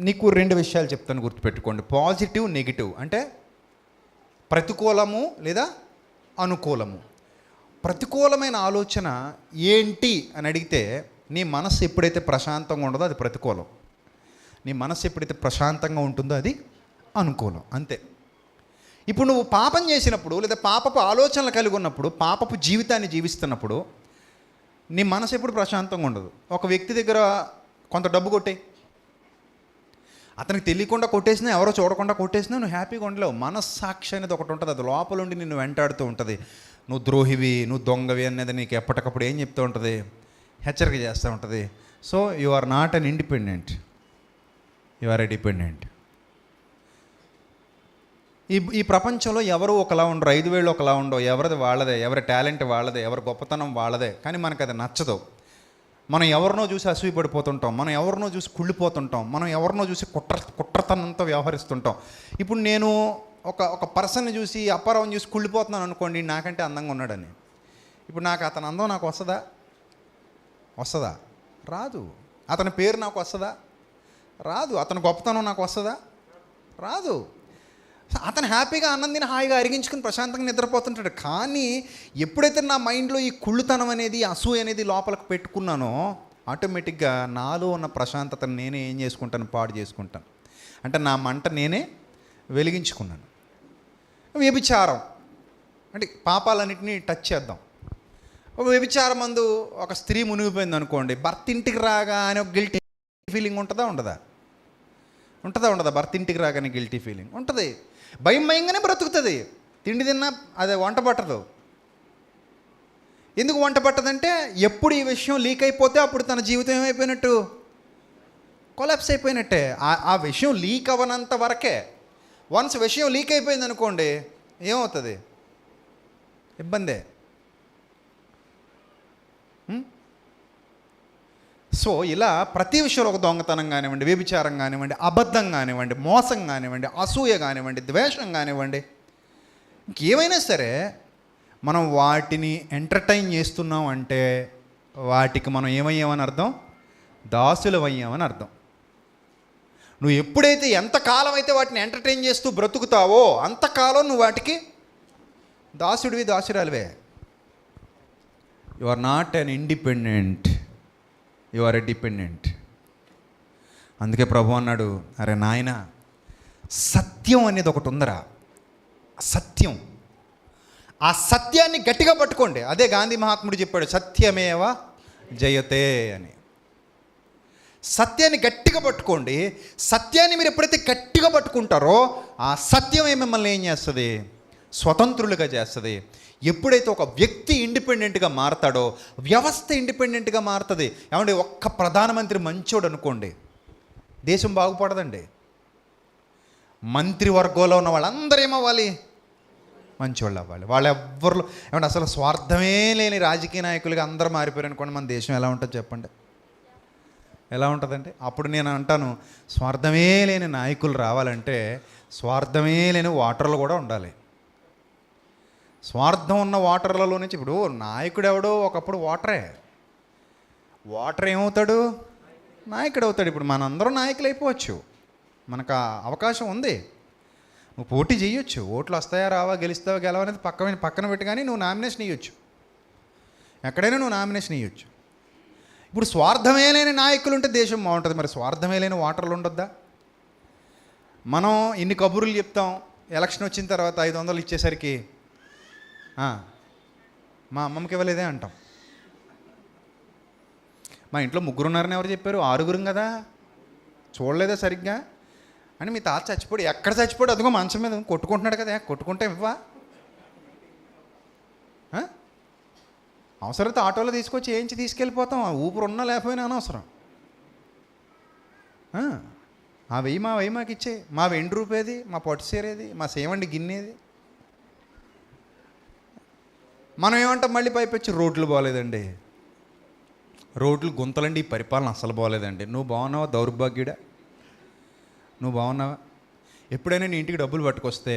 నీకు 2 విషయాలు చెప్తాను, గుర్తుపెట్టుకోండి. Positive, negative. అంటే ప్రతికూలము లేదా అనుకూలము. ప్రతికూలమైన ఆలోచన ఏంటి అని అడిగితే, నీ మనసు ఎప్పుడైతే ప్రశాంతంగా ఉండదో అది ప్రతికూలం. నీ మనసు ఎప్పుడైతే ప్రశాంతంగా ఉంటుందో అది అనుకూలం. అంతే. ఇప్పుడు నువ్వు పాపం చేసినప్పుడు లేదా పాపపు ఆలోచనలు కలిగి ఉన్నప్పుడు, పాపపు జీవితాన్ని జీవిస్తున్నప్పుడు నీ మనసు ఎప్పుడు ప్రశాంతంగా ఉండదు. ఒక వ్యక్తి దగ్గర కొంత డబ్బు కొట్టే, అతనికి తెలియకుండా కొట్టేసినా, ఎవరో చూడకుండా కొట్టేసినా నువ్వు హ్యాపీగా ఉండలేవు. మనస్సాక్షి అనేది ఒకటి ఉంటుంది, అది లోపల ఉండి నిన్ను వెంటాడుతూ ఉంటుంది. నువ్వు ద్రోహివి, నువ్వు దొంగవి అనేది నీకు ఎప్పటికప్పుడు ఏం చెప్తూ ఉంటుంది? హెచ్చరిక చేస్తూ ఉంటుంది. So you are not an independent, you are a dependent. ఈ ప్రపంచంలో ఎవరు ఒకలా ఉండరు, 5 వేళ్ళు ఒకలా ఉండవు. ఎవరిది వాళ్ళదే, ఎవరి టాలెంట్ వాళ్ళదే, ఎవరి గొప్పతనం వాళ్ళదే. కానీ మనకు అది నచ్చదు. మనం ఎవరినో చూసి అసూయపడిపోతుంటాం, మనం ఎవరినో చూసి కుళ్ళిపోతుంటాం, మనం ఎవరినో చూసి కుట్రతనంతో వ్యవహరిస్తుంటాం. ఇప్పుడు నేను ఒక పర్సన్ని చూసి, అప్పారావుని చూసి కుళ్ళిపోతున్నాను అనుకోండి, నాకంటే అందంగా ఉన్నాడని. ఇప్పుడు నాకు అతని అందం నాకు వస్తుందా? రాదు. అతని పేరు నాకు వస్తుందా? రాదు. అతని గొప్పతనం నాకు వస్తుందా? రాదు. అతను హ్యాపీగా ఆనందిని హాయిగా అరిగించుకుని ప్రశాంతంగా నిద్రపోతుంటాడు. కానీ ఎప్పుడైతే నా మైండ్లో ఈ కుళ్ళుతనం అనేది, అసూయ అనేది లోపలికి పెట్టుకున్నానో, ఆటోమేటిక్గా నాలో ఉన్న ప్రశాంతతను నేనే ఏం చేసుకుంటాను? పాడు చేసుకుంటాను. అంటే నా మంట నేనే వెలిగించుకున్నాను. వ్యభిచారం అంటే పాపాలన్నింటినీ టచ్ చేద్దాం. ఒక వ్యభిచారం మందు ఒక స్త్రీ మునిగిపోయింది అనుకోండి, భర్త ఇంటికి రాగానే ఒక గిల్టీ ఫీలింగ్ ఉంటుందా? ఉండదా? భర్త ఇంటికి రాగానే గిల్టీ ఫీలింగ్ ఉంటుంది. భయంగానే బ్రతుకుతుంది. తిండి తిన్నా అదే వంట పట్టదు. ఎందుకు వంట పట్టదంటే, ఎప్పుడు ఈ విషయం లీక్ అయిపోతే అప్పుడు తన జీవితం ఏమైపోయినట్టు? కొలాప్స్ అయిపోయినట్టే. ఆ విషయం లీక్ అవ్వనంత వరకే. వన్స్ విషయం లీక్ అయిపోయింది అనుకోండి, ఏమవుతుంది? ఇబ్బందే. సో ఇలా ప్రతి విషయంలో, ఒక దొంగతనం కానివ్వండి, వ్యభిచారం కానివ్వండి, అబద్ధం కానివ్వండి, మోసం కానివ్వండి, అసూయ కానివ్వండి, ద్వేషం కానివ్వండి, ఇంకేమైనా సరే మనం వాటిని ఎంటర్టైన్ చేస్తున్నాం అంటే వాటికి మనం ఏమయ్యామని అర్థం? దాసులమయ్యామని అర్థం. నువ్వు ఎప్పుడైతే ఎంతకాలం అయితే వాటిని ఎంటర్టైన్ చేస్తూ బ్రతుకుతావో అంతకాలం నువ్వు వాటికి దాసుడివి, దాసురాలివే. You are not an independent, you are a dependent. అందుకే ప్రభు అన్నాడు, అరే నాయన, సత్యం అనేది ఒకటి ఉందరా, సత్యం. ఆ సత్యాన్ని గట్టిగా పట్టుకోండి. అదే గాంధీ మహాత్ముడు చెప్పాడు, సత్యమేవ జయతే అని. సత్యాన్ని గట్టిగా పట్టుకోండి. సత్యాన్ని మీరు ఎప్పుడైతే గట్టిగా పట్టుకుంటారో ఆ సత్యమే మిమ్మల్ని ఏం చేస్తుంది? స్వతంత్రులుగా చేస్తుంది. ఎప్పుడైతే ఒక వ్యక్తి ఇండిపెండెంట్గా మారతాడో వ్యవస్థ ఇండిపెండెంట్గా మారుతుంది. ఏమంటే, ఒక్క ప్రధానమంత్రి మంచోడు అనుకోండి, దేశం బాగుపడదండి. మంత్రివర్గంలో ఉన్న వాళ్ళందరూ ఏమవ్వాలి? మంచోళ్ళు అవ్వాలి. వాళ్ళెవ్వరు ఏమంటే అసలు స్వార్థమే లేని రాజకీయ నాయకులుగా అందరూ మారిపోయారు అనుకోండి, మన దేశం ఎలా ఉంటుంది చెప్పండి? ఎలా ఉంటుందంటే, అప్పుడు నేను అంటాను, స్వార్థమే లేని నాయకులు రావాలంటే స్వార్థమే లేని ఓటర్లు కూడా ఉండాలి. స్వార్థం ఉన్న ఓటర్లలో నుంచి, ఇప్పుడు నాయకుడు ఎవడో ఒకప్పుడు ఓటర్ ఏమవుతాడు? నాయకుడు అవుతాడు. ఇప్పుడు మనందరం నాయకులు అయిపోవచ్చు, మనకు అవకాశం ఉంది. నువ్వు పోటీ చేయొచ్చు, ఓట్లు వస్తాయా రావా, గెలుస్తావా గెలవా అనేది పక్కన పెట్టి, కానీ నువ్వు నామినేషన్ ఇవ్వచ్చు, ఎక్కడైనా నువ్వు నామినేషన్ ఇవ్వచ్చు. ఇప్పుడు స్వార్థమే లేని నాయకులు ఉంటే దేశం బాగుంటుంది. మరి స్వార్థమే లేని ఓటర్లు ఉండొద్దా? మనం ఇన్ని కబుర్లు చెప్తాం, ఎలక్షన్ వచ్చిన తర్వాత 500 ఇచ్చేసరికి మా అమ్మమ్మకి ఇవ్వలేదే అంటాం. మా ఇంట్లో 3 ఉన్నారని ఎవరు చెప్పారు? 6 కదా, చూడలేదా సరిగ్గా అని. మీ తాత చచ్చిపోడు, ఎక్కడ చచ్చిపోడు? అదిగో మంచం మీద కొట్టుకుంటున్నాడు కదా, కొట్టుకుంటే ఇవ్వా? అవసరమైతే ఆటోలో తీసుకొచ్చి ఏంచి తీసుకెళ్ళిపోతాం, ఊపిరి ఉన్నా లేకపోయినా అనవసరం. మా వెయ్యి మాకు ఇచ్చే, మా వెండి రూపేది, మా పొట్టు సీరేది, మా సేవండి గిన్నెది. మనం ఏమంటాం మళ్ళీ పైపెచ్చి రోడ్లు బాగోలేదండి, రోడ్లు గుంతలండి, ఈ పరిపాలన అసలు బాగోలేదండి. నువ్వు బాగున్నావా దౌర్భాగ్యుడా? నువ్వు బాగున్నావా? ఎప్పుడైనా నీ ఇంటికి డబ్బులు పట్టుకొస్తే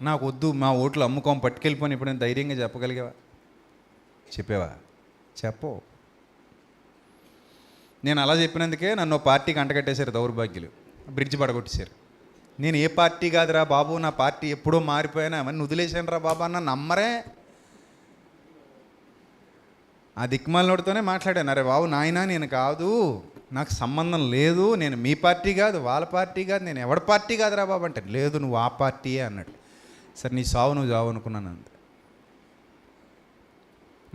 నాకు వద్దు, మా ఓట్లు అమ్ముకోం, పట్టుకెళ్ళిపోని ఎప్పుడైనా ధైర్యంగా చెప్పగలిగావా? చెప్పావా? చెప్పు. నేను అలా చెప్పినందుకే నన్ను పార్టీకి అంటగట్టేశారు దౌర్భాగ్యులు, బ్రిడ్జ్ పడగొట్టేశారు. నేను ఏ పార్టీ కాదురా బాబు, నా పార్టీ ఎప్పుడో మారిపోయినా అవన్నీ వదిలేశాను రా బాబు అన్న నమ్మరే. ఆ దిక్మాలనోడితోనే మాట్లాడాను, అరే బాబు నాయనా నేను కాదు, నాకు సంబంధం లేదు, నేను మీ పార్టీ కాదు, వాళ్ళ పార్టీ కాదు, నేను ఎవడి పార్టీ కాదురా బాబు అంటే, లేదు నువ్వు ఆ పార్టీయే అన్నాడు. సరే నీ సావు నువ్వు చావు అనుకున్నాను అంతే.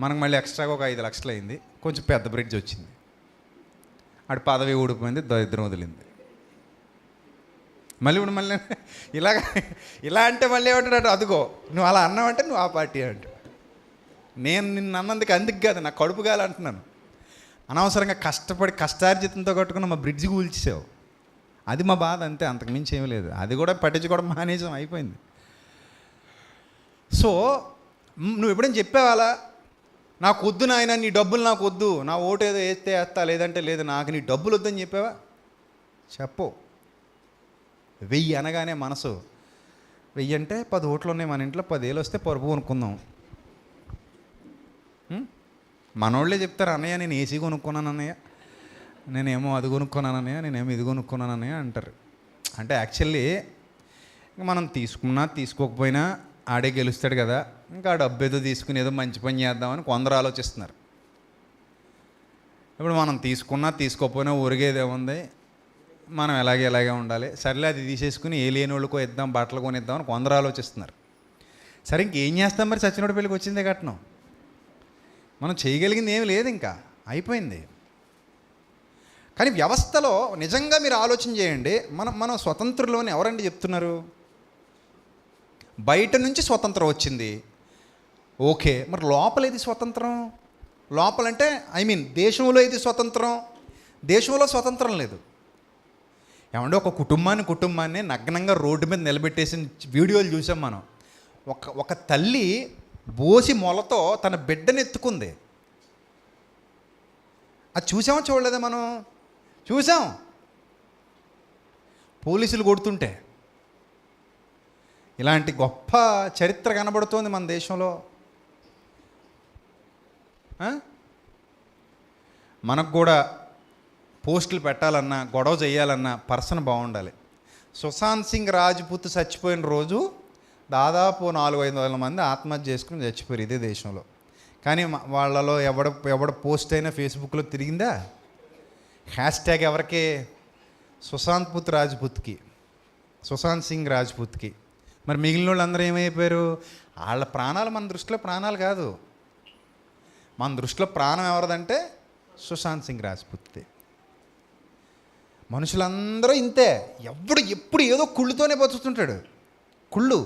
మనకు మళ్ళీ ఎక్స్ట్రాగా ఒక 5 లక్షలు అయింది, కొంచెం పెద్ద బ్రిడ్జ్ వచ్చింది, అటు పదవి ఊడిపోయింది, దరిద్రం వదిలింది. మళ్ళీ ఇప్పుడు మళ్ళీ ఇలా అంటే మళ్ళీ ఏమంటాడు, అదిగో నువ్వు అలా అన్నావంటే నువ్వు ఆ పార్టీ అంట. నేను నిన్ను అన్నందుకు అందుకు కాదు, నాకు కడుపు కాదు అంటున్నాను. అనవసరంగా కష్టపడి కష్టార్జితంతో కట్టుకున్న మా బ్రిడ్జ్ కూల్చేసావు, అది మా బాధ అంతే, అంతకుమించి ఏమీ లేదు. అది కూడా పట్టించుకోవడం మానేసం, అయిపోయింది. సో నువ్వు ఎప్పుడైనా చెప్పావాలా, నాకు వద్దు నాయన నీ డబ్బులు నాకు వద్దు, నా ఓటు ఏదో వేస్తే వేస్తా లేదంటే లేదు, నాకు నీ డబ్బులు వద్దని చెప్పావా? చెప్పు. 1000 అనగానే మనసు 1000 అంటే 10 ఓట్లు ఉన్నాయి మన ఇంట్లో, 10,000 వస్తే పరుపు కొనుక్కుందాం. మనోళ్ళే చెప్తారు, అన్నయ్య నేను ఏసీ కొనుక్కున్నాను అన్నయ్య, నేనేమో అది కొనుక్కున్నాను అన్నయ్య, నేనేమో ఇది కొనుక్కున్నాను అన్నయ్య అంటారు. అంటే యాక్చువల్లీ మనం తీసుకున్నా తీసుకోకపోయినా ఆడే గెలుస్తాడు కదా, ఇంకా ఆ డబ్బు ఏదో తీసుకుని ఏదో మంచి పని చేద్దామని కొందరు ఆలోచిస్తున్నారు. ఇప్పుడు మనం తీసుకున్నా తీసుకోకపోయినా ఊరిగేదేముంది, మనం ఎలాగే ఉండాలి, సర్లే అది తీసేసుకుని ఏ లేని వాళ్ళకో ఇద్దాం, బట్టలు కొనిద్దామని కొందరు ఆలోచిస్తున్నారు. సరే ఇంకేం చేస్తాం మరి, సచ్చినోడి పెళ్ళికి వచ్చిందే కట్నం, మనం చేయగలిగింది ఏమి లేదు, ఇంకా అయిపోయింది. కానీ వ్యవస్థలో నిజంగా మీరు ఆలోచన చేయండి, మనం స్వతంత్రులని ఎవరండి చెప్తున్నారు? బయట నుంచి స్వతంత్రం వచ్చింది, ఓకే, మరి లోపల ఏది స్వతంత్రం? లోపలంటే దేశంలో ఏది స్వతంత్రం? దేశంలో స్వతంత్రం లేదు. ఏమంటే ఒక కుటుంబాన్ని నగ్నంగా రోడ్డు మీద నిలబెట్టేసిన వీడియోలు చూసాం మనం. ఒక తల్లి బోసి మొలతో తన బిడ్డను ఎత్తుకుంది, అది చూసామా చూడలేదా? మనం చూసాం. పోలీసులు కొడుతుంటే ఇలాంటి గొప్ప చరిత్ర కనబడుతోంది మన దేశంలో. మనకు కూడా పోస్టులు పెట్టాలన్నా, గొడవ చేయాలన్నా పర్సన్ బాగుండాలి. సుశాంత్ సింగ్ రాజ్పుత్ చచ్చిపోయిన రోజు దాదాపు 400-500 మంది ఆత్మహత్య చేసుకుని చచ్చిపోయారు ఇదే దేశంలో. కానీ వాళ్ళలో ఎవడ పోస్ట్ అయినా ఫేస్బుక్లో తిరిగిందా? హ్యాష్ట్యాగ్ ఎవరికి? సుశాంత్ సింగ్ రాజ్పుత్కి. మరి మిగిలిన వాళ్ళందరూ ఏమైపోయారు? వాళ్ళ ప్రాణాలు మన దృష్టిలో ప్రాణాలు కాదు. మన దృష్టిలో ప్రాణం ఎవరిదంటే సుశాంత్ సింగ్ రాజ్పుత్ది. మనుషులందరూ ఇంతే, ఎప్పుడు ఏదో కుళ్ళుతోనే బతుకుతుంటాడు. కుళ్ళు.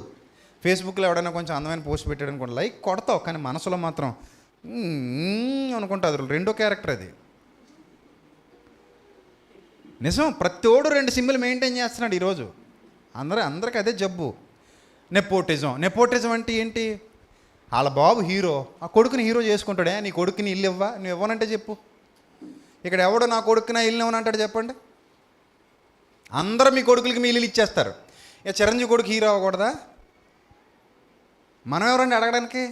ఫేస్బుక్లో ఎవడైనా కొంచెం అందమైన పోస్ట్ పెట్టాడు అనుకోండి, లైక్ కొడతావు, కానీ మనసులో మాత్రం అనుకుంటా అది రెండో క్యారెక్టర్ అది. నిజం, ప్రతిోడు 2 సిమ్లు మెయింటైన్ చేస్తున్నాడు ఈరోజు. అందరికీ అదే జబ్బు. నెపోటిజం అంటే ఏంటి? వాళ్ళ బాబు హీరో, ఆ కొడుకుని హీరో చేసుకుంటాడే. నీ కొడుకుని ఇల్లు ఇవ్వా? నువ్వు ఇవ్వనంటే చెప్పు. ఇక్కడ ఎవడో నా కొడుకున ఇల్లు ఇవ్వనంటాడు చెప్పండి. అందరూ మీ కొడుకులకి మీ ఇల్లు ఇచ్చేస్తారు. ఇక చిరంజీవి కొడుకు హీరో అవ్వకూడదా? మనం ఎవరండి అడగడానికి?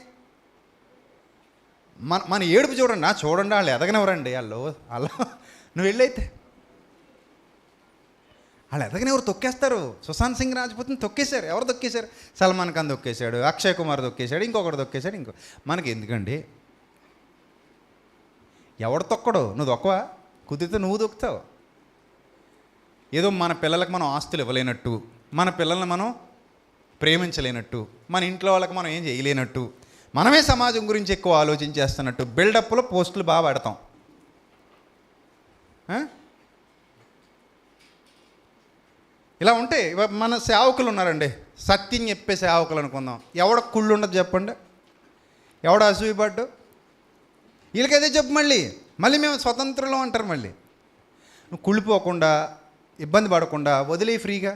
మన ఏడుపు చూడండి, చూడండి వాళ్ళు ఎదగనివ్వరండి. వాళ్ళు నువ్వు వెళ్ళైతే వాళ్ళు ఎదగనివ్వరు, తొక్కేస్తారు. సుశాంత్ సింగ్ రాజ్పుత్ని తొక్కేశారు. ఎవరు తొక్కేశారు? సల్మాన్ ఖాన్ తొక్కేశాడు, అక్షయ్ కుమార్ తొక్కేశాడు, ఇంకొకటి తొక్కేశాడు. మనకి ఎందుకండి? ఎవడు తొక్కడు? నువ్వు తొక్కవా? కుదిరితే నువ్వు తొక్కుతావు. ఏదో మన పిల్లలకు మనం ఆస్తులు ఇవ్వలేనట్టు, మన పిల్లల్ని మనం ప్రేమించలేనట్టు, మన ఇంట్లో వాళ్ళకి మనం ఏం చేయలేనట్టు, మనమే సమాజం గురించి ఎక్కువ ఆలోచించేస్తున్నట్టు బిల్డప్లో పోస్టులు బాగా పెడతాం. ఇలా ఉంటే మన సేవకులు ఉన్నారండి, సత్యం చెప్పే సేవకులు అనుకుందాం. ఎవడ కుళ్ళు ఉండదు చెప్పండి? ఎవడ అసూయపడ్డు? వీళ్ళకైతే చెప్పు. మళ్ళీ మేము స్వతంత్రంలో అంటారు. మళ్ళీ నువ్వు కుళ్ళిపోకుండా ఇబ్బంది పడకుండా వదిలే ఫ్రీగా.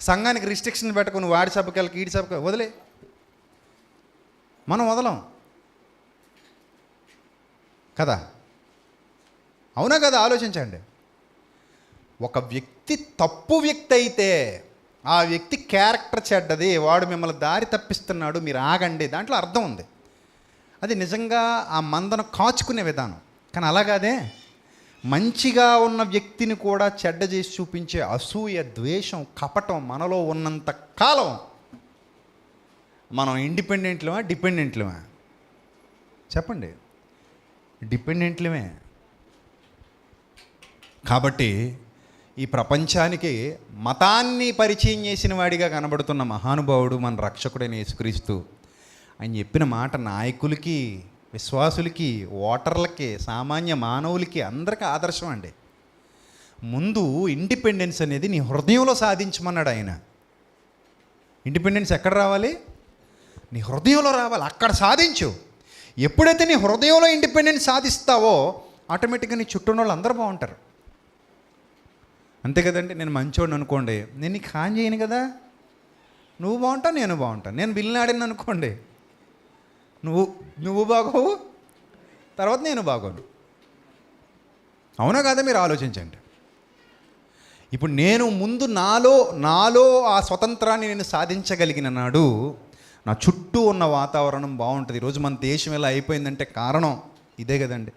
సంఘానికి రిస్ట్రిక్షన్ పెట్టుకుని వాడి సభకెళ్ళకి ఈడి సభకి వదిలే. మనం వదలం కదా, అవునా కదా? ఆలోచించండి. ఒక వ్యక్తి తప్పు వ్యక్తి అయితే ఆ వ్యక్తి క్యారెక్టర్ చెడ్డది, వాడు మిమ్మల్ని దారి తప్పిస్తున్నాడు, మీరు ఆగండి, దాంట్లో అర్థం ఉంది. అది నిజంగా ఆ మందను కాచుకునే విధానం. కానీ అలాగాదే మంచిగా ఉన్న వ్యక్తిని కూడా చెడ్డ చేసి చూపించే అసూయ, ద్వేషం, కపటం మనలో ఉన్నంత కాలం మనం ఇండిపెండెంట్లమా డిపెండెంట్లమా? చెప్పండి, డిపెండెంట్లమే. కాబట్టి ఈ ప్రపంచానికి మతాన్ని పరిచయం చేసిన వాడిగా కనబడుతున్న మహానుభావుడు మన రక్షకుడైన యేసుక్రీస్తు. ఆయన చెప్పిన మాట నాయకులకి, విశ్వాసులకి, ఓటర్లకి, సామాన్య మానవులకి అందరికీ ఆదర్శం అండి. ముందు ఇండిపెండెన్స్ అనేది నీ హృదయంలో సాధించమన్నాడు ఆయన. ఇండిపెండెన్స్ ఎక్కడ రావాలి? నీ హృదయంలో రావాలి, అక్కడ సాధించు. ఎప్పుడైతే నీ హృదయంలో ఇండిపెండెన్స్ సాధిస్తావో ఆటోమేటిక్గా నీ చుట్టూ వాళ్ళు అందరూ బాగుంటారు. అంతే కదండి. నేను మంచోడిని అనుకోండి, నేను నీకు హాని చేయను కదా, నువ్వు బాగుంటావు, నేను బాగుంటాను. నేను బిల్లాడిని అనుకోండి, నువ్వు బాగోవు, తర్వాత నేను బాగోను. అవునా కదా? మీరు ఆలోచించండి. ఇప్పుడు నేను ముందు నాలో ఆ స్వతంత్రాన్ని నేను సాధించగలిగిన నాడు నా చుట్టూ ఉన్న వాతావరణం బాగుంటుంది. ఈరోజు మన దేశం ఎలా అయిపోయిందంటే కారణం ఇదే కదండి.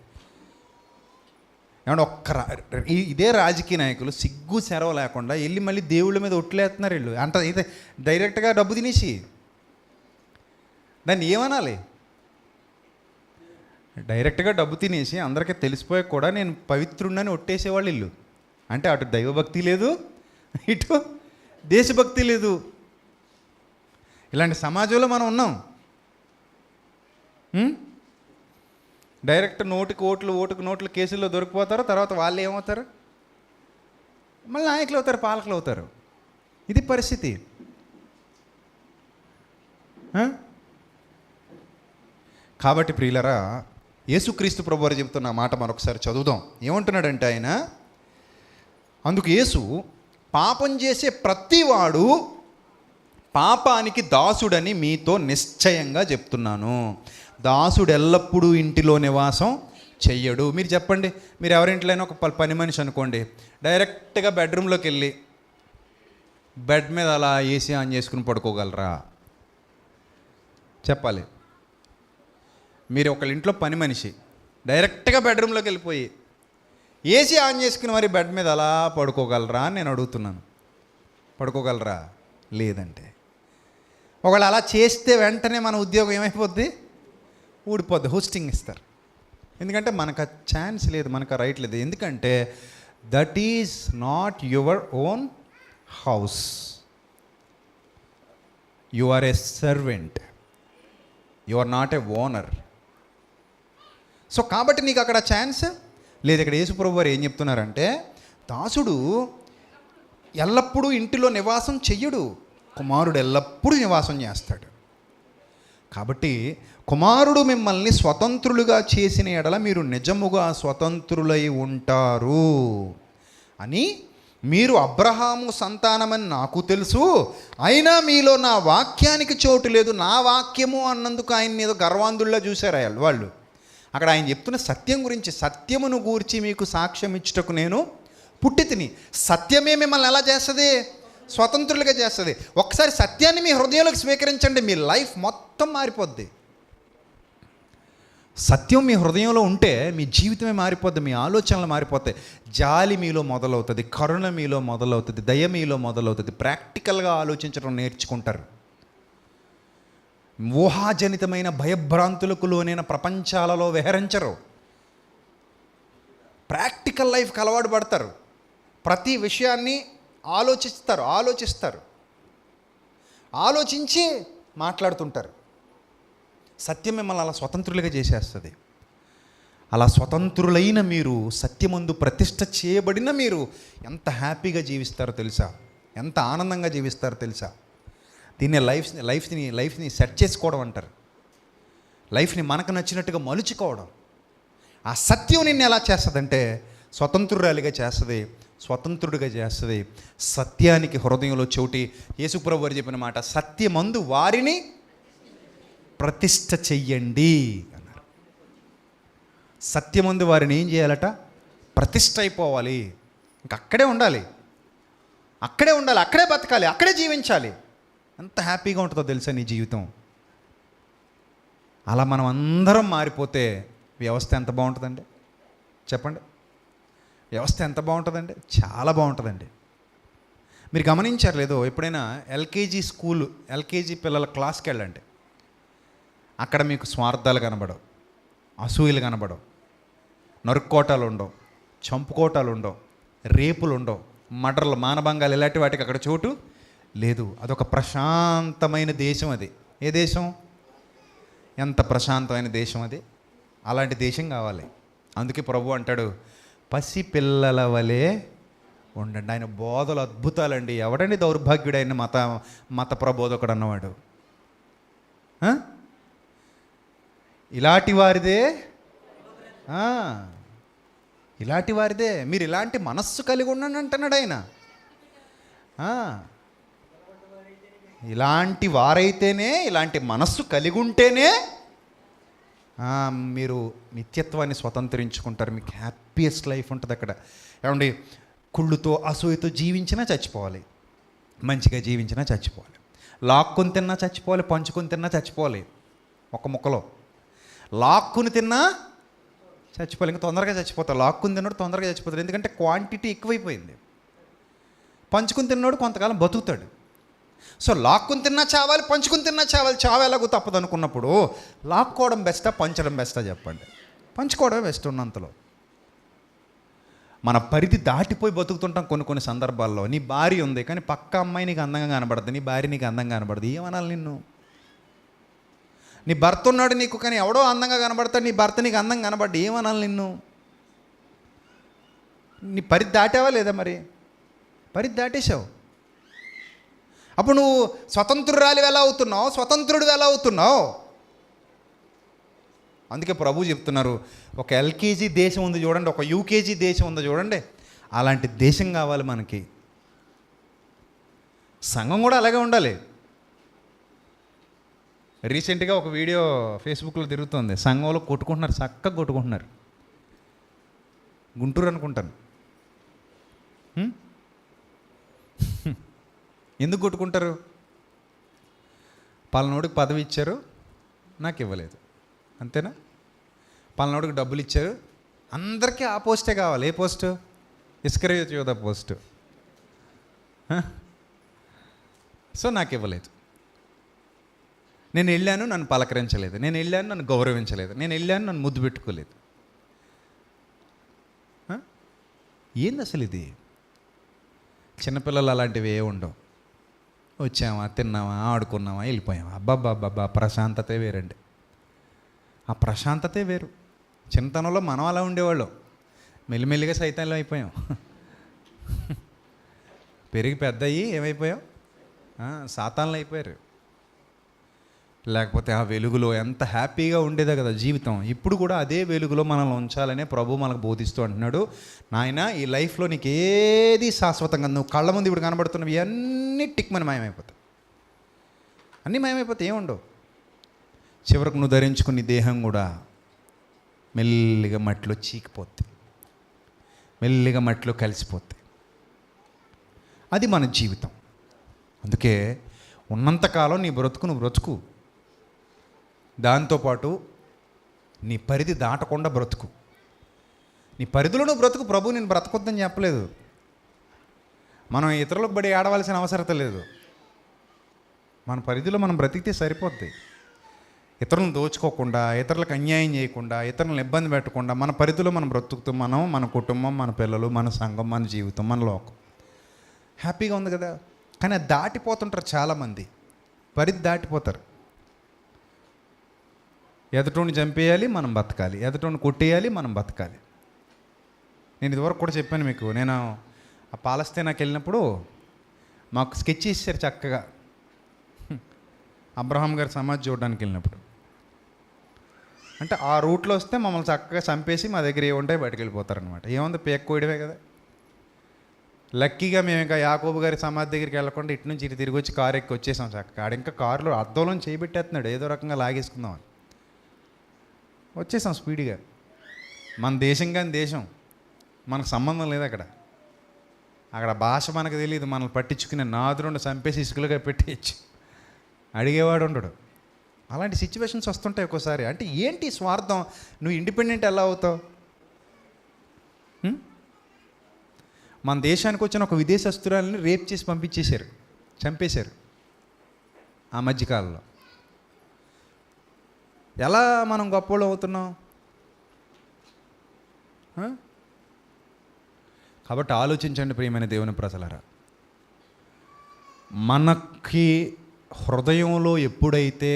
ఏమంటే ఇదే రాజకీయ నాయకులు సిగ్గు సెరవ లేకుండా వెళ్ళి మళ్ళీ దేవుళ్ళ మీద ఒట్లేస్తున్నారు. వీళ్ళు అంట అయితే డైరెక్ట్గా డబ్బు తినేసి దాన్ని ఏమనాలి? డైరెక్ట్గా డబ్బు తినేసి అందరికీ తెలిసిపోయా కూడా నేను పవిత్రుడిని ఒట్టేసేవాళ్ళు ఇల్లు. అంటే అటు దైవభక్తి లేదు, ఇటు దేశభక్తి లేదు. ఇలాంటి సమాజంలో మనం ఉన్నాం. డైరెక్ట్ ఓటుకు నోట్లు కేసుల్లో దొరికిపోతారు. తర్వాత వాళ్ళు ఏమవుతారు? మళ్ళీ నాయకులు అవుతారు, పాలకులు అవుతారు. ఇది పరిస్థితి. కాబట్టి ప్రియులరా, యేసుక్రీస్తు ప్రభువారు చెబుతున్న మాట మరొకసారి చదువుదాం. ఏమంటున్నాడంటే ఆయన, అందుకు యేసు, పాపం చేసే ప్రతివాడు పాపానికి దాసుడని మీతో నిశ్చయంగా చెప్తున్నాను. దాసుడు ఎల్లప్పుడూ ఇంటిలో నివాసం చెయ్యడు. మీరు చెప్పండి, మీరు ఎవరింట్లోనైనా ఒక పని మనిషి అనుకోండి, డైరెక్ట్గా బెడ్రూమ్లోకి వెళ్ళి బెడ్ మీద అలా ఏసీ ఆన్ చేసుకుని పడుకోగలరా? చెప్పాలి. మీరు ఒకళ్ళ ఇంట్లో పని మనిషి డైరెక్ట్గా బెడ్రూమ్లోకి వెళ్ళిపోయి ఏసీ ఆన్ చేసుకుని మరి బెడ్ మీద అలా పడుకోగలరా అని నేను అడుగుతున్నాను. పడుకోగలరా? లేదంటే ఒకవేళ అలా చేస్తే వెంటనే మన ఉద్యోగం ఏమైపోద్ది? ఊడిపోద్ది, హోస్టింగ్ ఇస్తారు. ఎందుకంటే మనకు ఆ ఛాన్స్ లేదు, మనకు ఆ రైట్ లేదు. ఎందుకంటే that is not your own house, you are a servant, you are not a owner. So కాబట్టి నీకు అక్కడ ఛాన్స్ లేదు. ఇక్కడ యేసుప్రభు వారు ఏం చెప్తున్నారంటే, దాసుడు ఎల్లప్పుడూ ఇంటిలో నివాసం చెయ్యడు, కుమారుడు ఎల్లప్పుడూ నివాసం చేస్తాడు. కాబట్టి కుమారుడు మిమ్మల్ని స్వతంత్రులుగా చేసిన ఎడల మీరు నిజముగా స్వతంత్రులై ఉంటారు అని, మీరు అబ్రహాము సంతానమని నాకు తెలుసు, అయినా మీలో నా వాక్యానికి చోటు లేదు. నా వాక్యము అన్నందుకు ఆయన ఏదో గర్వాంధుల్లా చూశారు వాళ్ళు. అక్కడ ఆయన చెప్తున్న సత్యం గురించి, సత్యమును గూర్చి మీకు సాక్ష్యం ఇచ్చుటకు నేను పుట్టి తిని. సత్యమే మిమ్మల్ని ఎలా చేస్తుంది? స్వతంత్రులుగా చేస్తుంది. ఒకసారి సత్యాన్ని మీ హృదయంలోకి స్వీకరించండి, మీ లైఫ్ మొత్తం మారిపోద్ది. సత్యం మీ హృదయంలో ఉంటే మీ జీవితమే మారిపోద్ది, మీ ఆలోచనలు మారిపోతాయి. జాలి మీలో మొదలవుతుంది, కరుణ మీలో మొదలవుతుంది, దయ మీలో మొదలవుతుంది. ప్రాక్టికల్గా ఆలోచించడం నేర్చుకుంటారు. ఊహాజనితమైన భయభ్రాంతులకు లోనైన ప్రపంచాలలో విహరించరు. ప్రాక్టికల్ లైఫ్కి అలవాటు పడతారు. ప్రతి విషయాన్ని ఆలోచిస్తారు, ఆలోచించి మాట్లాడుతుంటారు. సత్యం మిమ్మల్ని అలా స్వతంత్రులుగా చేసేస్తుంది. అలా స్వతంత్రులైన మీరు, సత్యమందు ప్రతిష్ఠ చేయబడిన మీరు ఎంత హ్యాపీగా జీవిస్తారో తెలుసా? ఎంత ఆనందంగా జీవిస్తారో తెలుసా? దీన్ని లైఫ్ని సెట్ చేసుకోవడం అంటారు. లైఫ్ని మనకు నచ్చినట్టుగా మలుచుకోవడం. ఆ సత్యం నిన్ను ఎలా చేస్తుందంటే స్వతంత్రురాలిగా చేస్తుంది, స్వతంత్రుడిగా చేస్తుంది. సత్యానికి హృదయంలో చోటి. యేసుప్రభు వారు చెప్పిన మాట, సత్యమందు వారిని ప్రతిష్ఠ చెయ్యండి అన్నారు. సత్యమందు వారిని ఏం చేయాలట? ప్రతిష్ఠ అయిపోవాలి. ఇంక అక్కడే ఉండాలి, అక్కడే బతకాలి, అక్కడే జీవించాలి. ఎంత హ్యాపీగా ఉంటుందో తెలుసా నీ జీవితం. అలా మనం అందరం మారిపోతే వ్యవస్థ ఎంత బాగుంటుందండి చెప్పండి. వ్యవస్థ ఎంత బాగుంటుందండి? చాలా బాగుంటుందండి. మీరు గమనించారు లేదో, ఎప్పుడైనా ఎల్కేజీ పిల్లల క్లాస్కి వెళ్ళండి. అక్కడ మీకు స్వార్థాలు కనబడవు, అసూయలు కనబడవు, నరుక్కోటాలు ఉండవు, చంపుకోటాలు ఉండవు, రేపులు ఉండవు, మర్డర్లు, మానభంగాలు, ఇలాంటి వాటికి అక్కడ చోటు లేదు. అదొక ప్రశాంతమైన దేశం. అది ఏ దేశం? ఎంత ప్రశాంతమైన దేశం అది. అలాంటి దేశం కావాలి. అందుకే ప్రభు అంటాడు, పసి పిల్లల వలె ఉండండి. ఆయన బోధలు అద్భుతాలండి. ఎవడండి దౌర్భాగ్యుడైన మత ప్రబోధకుడు అన్నవాడు? ఇలాంటి వారిదే మీరు ఇలాంటి మనస్సు కలిగి ఉండండి అంటున్నాడు ఆయన. ఇలాంటి వారైతేనే, ఇలాంటి మనస్సు కలిగి ఉంటేనే మీరు నిత్యత్వాన్ని స్వతంత్రించుకుంటారు. మీకు హ్యాపీయెస్ట్ లైఫ్ ఉంటుంది అక్కడ. ఏమండి, కుళ్ళుతో అసూయతో జీవించినా చచ్చిపోవాలి, మంచిగా జీవించినా చచ్చిపోవాలి, లాక్కుని తిన్నా చచ్చిపోవాలి, పంచుకొని తిన్నా చచ్చిపోవాలి. ఒక ముక్కలో లాక్కుని తిన్నా చచ్చిపోవాలి. ఇంకా తొందరగా చచ్చిపోతాడు. లాక్కుని తిన్నాడు తొందరగా చచ్చిపోతాడు, ఎందుకంటే క్వాంటిటీ ఎక్కువైపోయింది. పంచుకుని తిన్నాడు కొంతకాలం బతుకుతాడు. సో లాక్కుని తిన్నా చావాలి, పంచుకుని తిన్నా చావాలి. చావు ఎలాగో తప్పదు అనుకున్నప్పుడు లాక్కోవడం బెస్టా, పంచడం బెస్టా చెప్పండి? పంచుకోవడమే బెస్ట్ ఉన్నంతలో. మన పరిధి దాటిపోయి బతుకుతుంటాం కొన్ని సందర్భాల్లో. నీ భార్య ఉంది కానీ పక్క అమ్మాయి నీకు అందంగా కనబడదు, నీ భార్య నీకు అందంగా కనబడదు, ఏమనాలి నిన్ను? నీ భర్త ఉన్నాడు నీకు, కానీ ఎవడో అందంగా కనబడతాడు, నీ భర్త నీకు అందంగా కనబడ్డు, ఏమనాలి నిన్ను? నీ పరిధి దాటావా లేదా? మరి పరిధి దాటేశావు. అప్పుడు నువ్వు స్వతంత్రురాలు ఎలా అవుతున్నావు? స్వతంత్రుడు ఎలా అవుతున్నావు? అందుకే ప్రభు చెప్తున్నారు, ఒక ఎల్కేజీ దేశం ఉంది చూడండి, ఒక యూకేజీ దేశం ఉంది చూడండి, అలాంటి దేశం కావాలి మనకి. సంఘం కూడా అలాగే ఉండాలి. రీసెంట్గా ఒక వీడియో ఫేస్బుక్లో తిరుగుతుంది. సంఘంలో కొట్టుకుంటున్నారు, చక్కగా కొట్టుకుంటున్నారు. గుంటూరు అనుకుంటాను. ఎందుకు కొట్టుకుంటారు? పలానోడికి పదవి ఇచ్చారు, నాకు ఇవ్వలేదు, అంతేనా? పలానోడికి డబ్బులు ఇచ్చారు, అందరికీ ఆ పోస్టే కావాలి. ఏ పోస్టు? ఇస్కరియోతు యూదా పోస్టు. సో నాకు ఇవ్వలేదు. నేను వెళ్ళాను, నన్ను పలకరించలేదు, నేను వెళ్ళాను, నన్ను గౌరవించలేదు, నేను వెళ్ళాను, నన్ను ముద్దు పెట్టుకోలేదు. ఏంది అసలు ఇది? చిన్నపిల్లలు అలాంటివి ఏ ఉండవు. వచ్చామా, తిన్నామా, ఆడుకున్నామా, వెళ్ళిపోయామా. అబ్బాబ్బాబ్బా, ప్రశాంతతే వేరండి. ఆ ప్రశాంతతే వేరు. చిన్నతనంలో మనం అలా ఉండేవాళ్ళం, మెల్లిమెల్లిగా సైతాన్యం అయిపోయాం. పెరిగి పెద్ద అయ్యి ఏమైపోయాం? సాతాన్లు అయిపోయారు. లేకపోతే ఆ వెలుగులో ఎంత హ్యాపీగా ఉండేదే కదా జీవితం. ఇప్పుడు కూడా అదే వెలుగులో మనల్ని ఉంచాలనే ప్రభు మనకు బోధిస్తూ అంటున్నాడు, నాయన ఈ లైఫ్లో నీకు ఏది శాశ్వతంగా, నువ్వు కళ్ళ ముందు ఇప్పుడు కనబడుతున్నవి అన్నీ టిక్మని మాయమైపోతాయి, అన్నీ మాయమైపోతాయి, ఏముండవు. చివరకు నువ్వు ధరించుకుని దేహం కూడా మెల్లిగా మట్టిలో చీకిపోద్ది, మెల్లిగా మట్టిలో కలిసిపోద్ది. అది మన జీవితం. అందుకే ఉన్నంతకాలం నీ బ్రతుకు నువ్వు బ్రతుకు, దాంతోపాటు నీ పరిధి దాటకుండా బ్రతుకు. నీ పరిధిలో నువ్వు బ్రతుకు. ప్రభు నేను బ్రతకొద్దని చెప్పలేదు. మనం ఇతరులకు బడి ఆడవలసిన అవసరత లేదు. మన పరిధిలో మనం బ్రతికితే సరిపోద్ది. ఇతరులను దోచుకోకుండా, ఇతరులకు అన్యాయం చేయకుండా, ఇతరులను ఇబ్బంది పెట్టకుండా మన పరిధిలో మనం బ్రతుకుతూ, మనం, మన కుటుంబం, మన పిల్లలు, మన సంఘం, మన జీవితం, మన లోకం హ్యాపీగా ఉంది కదా. కానీ అది దాటిపోతుంటారు చాలామంది, పరిధి దాటిపోతారు. ఎదుటోని చంపేయాలి, మనం బతకాలి, ఎదుటోని కొట్టేయాలి, మనం బతకాలి. నేను ఇదివరకు కూడా చెప్పాను మీకు, నేను ఆ పాలస్తీనాకి వెళ్ళినప్పుడు మాకు స్కెచ్ ఇచ్చారు చక్కగా, అబ్రహాం గారి సమాధి చూడడానికి వెళ్ళినప్పుడు. అంటే ఆ రూట్లో వస్తే మమ్మల్ని చక్కగా చంపేసి మా దగ్గర ఏ ఉంటాయి బయటకు వెళ్ళిపోతారనమాట. ఏముంది, పేక్ కోయడమే కదా. లక్కీగా మేము ఇంకా యాకోబు గారి సమాధి దగ్గరికి వెళ్ళకుండా ఇటు నుంచి ఇటు తిరిగి వచ్చి కారు ఎక్కి వచ్చేసాం సార్. ఆడ ఇంకా కారులో అద్దంలో చేయబెట్టేస్తున్నాడు, ఏదో రకంగా లాగేసుకుందామని. వచ్చేసాం స్పీడ్గా. మన దేశం కానీ దేశం, మనకు సంబంధం లేదు అక్కడ. అక్కడ భాష మనకు తెలియదు, మనల్ని పట్టించుకునే నాదురుండి చంపేసి ఇసుకలుగా పెట్టేయచ్చు, అడిగేవాడు ఉండడు. అలాంటి సిచ్యువేషన్స్ వస్తుంటాయి ఒక్కోసారి. అంటే ఏంటి స్వార్థం? నువ్వు ఇండిపెండెంట్ ఎలా అవుతావు? మన దేశానికి వచ్చిన ఒక విదేశస్తురాలని రేప్ చేసి పంపించేశారు, చంపేశారు ఆ మధ్యకాలంలో. ఎలా మనం గొప్పవాళ్ళు అవుతున్నాం? కాబట్టి ఆలోచించండి ప్రియమైన దేవుని ప్రజలారా. మనకి హృదయంలో ఎప్పుడైతే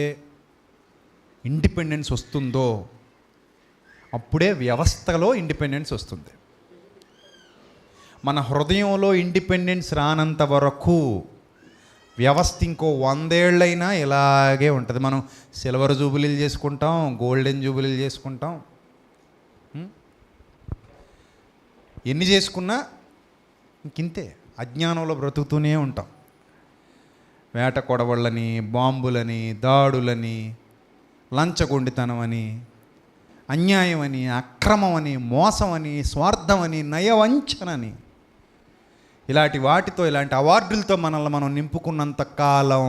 ఇండిపెండెన్స్ వస్తుందో అప్పుడే వ్యవస్థలో ఇండిపెండెన్స్ వస్తుంది. మన హృదయంలో ఇండిపెండెన్స్ రానంత వరకు వ్యవస్థ ఇంకో 100 ఏళ్ళైనా ఇలాగే ఉంటుంది. మనం సిల్వర్ జూబిలీలు చేసుకుంటాం, గోల్డెన్ జూబిలీలు చేసుకుంటాం, ఎన్ని చేసుకున్నా ఇంకింతే, అజ్ఞానంలో బ్రతుకుతూనే ఉంటాం. వేట కొడవళ్ళని, బాంబులని, దాడులని, లంచగొండితనం అని, అన్యాయం అని, అక్రమం అని, మోసం అని, స్వార్థం అని, నయవంచనని, ఇలాంటి వాటితో, ఇలాంటి అవార్డులతో మనల్ని మనం నింపుకున్నంత కాలం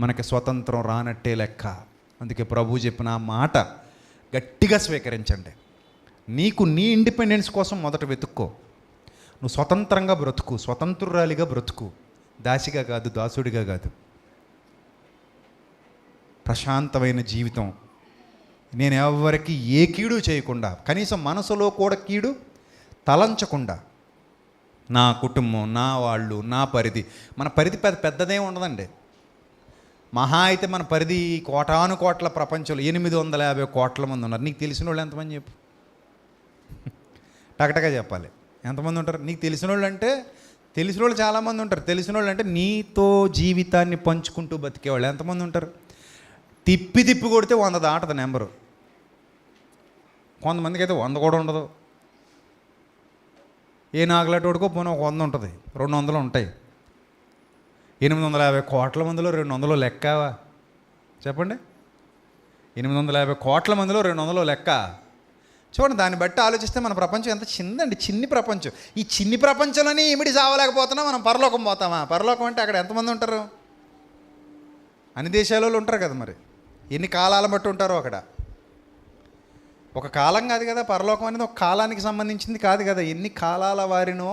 మనకి స్వతంత్రం రానట్టే లెక్క. అందుకే ప్రభు చెప్పిన ఆ మాట గట్టిగా స్వీకరించండి. నీకు నీ ఇండిపెండెన్స్ కోసం మొదట వెతుక్కో. నువ్వు స్వతంత్రంగా బ్రతుకు, స్వతంత్రురాలిగా బ్రతుకు, దాసిగా కాదు, దాసుడిగా కాదు. ప్రశాంతమైన జీవితం. నేను ఎవరికి ఏ కీడు చేయకుండా, కనీసం మనసులో కూడా కీడు తలంచకుండా, నా కుటుంబం, నా వాళ్ళు, నా పరిధి. మన పరిధి పెద్దదే ఉండదండి. మహా అయితే మన పరిధి కోటాను కోట్ల ప్రపంచంలో 850 కోట్ల మంది ఉన్నారు. నీకు తెలిసిన వాళ్ళు ఎంతమంది చెప్పు? టకటగా చెప్పాలి. ఎంతమంది ఉంటారు నీకు తెలిసిన వాళ్ళు? అంటే తెలిసిన వాళ్ళు చాలామంది ఉంటారు. తెలిసిన వాళ్ళు అంటే నీతో జీవితాన్ని పంచుకుంటూ బతికేవాళ్ళు ఎంతమంది ఉంటారు? తిప్పి కొడితే 100 దాటదు నెంబరు. కొంతమందికి అయితే 100 కూడా ఉండదు. ఏ నాగలాటోడుకో పోనీ ఒక 100 ఉంటుంది, 200 ఉంటాయి. 850 కోట్ల మందిలో 200 లెక్కవా? చెప్పండి. 850 కోట్ల మందిలో 200 లెక్క. చూడండి, దాన్ని బట్టి ఆలోచిస్తే మన ప్రపంచం ఎంత చిన్నదండి, చిన్ని ప్రపంచం. ఈ చిన్ని ప్రపంచంలోనే ఇమిడి చావలేకపోతున్నా మనం పరలోకం పోతామా? పరలోకం అంటే అక్కడ ఎంతమంది ఉంటారు? అన్ని దేశాలలో ఉంటారు కదా. మరి ఎన్ని కాలాలను బట్టి ఉంటారో అక్కడ. ఒక కాలం కాదు కదా పరలోకం అనేది, ఒక కాలానికి సంబంధించింది కాదు కదా. ఎన్ని కాలాల వారినో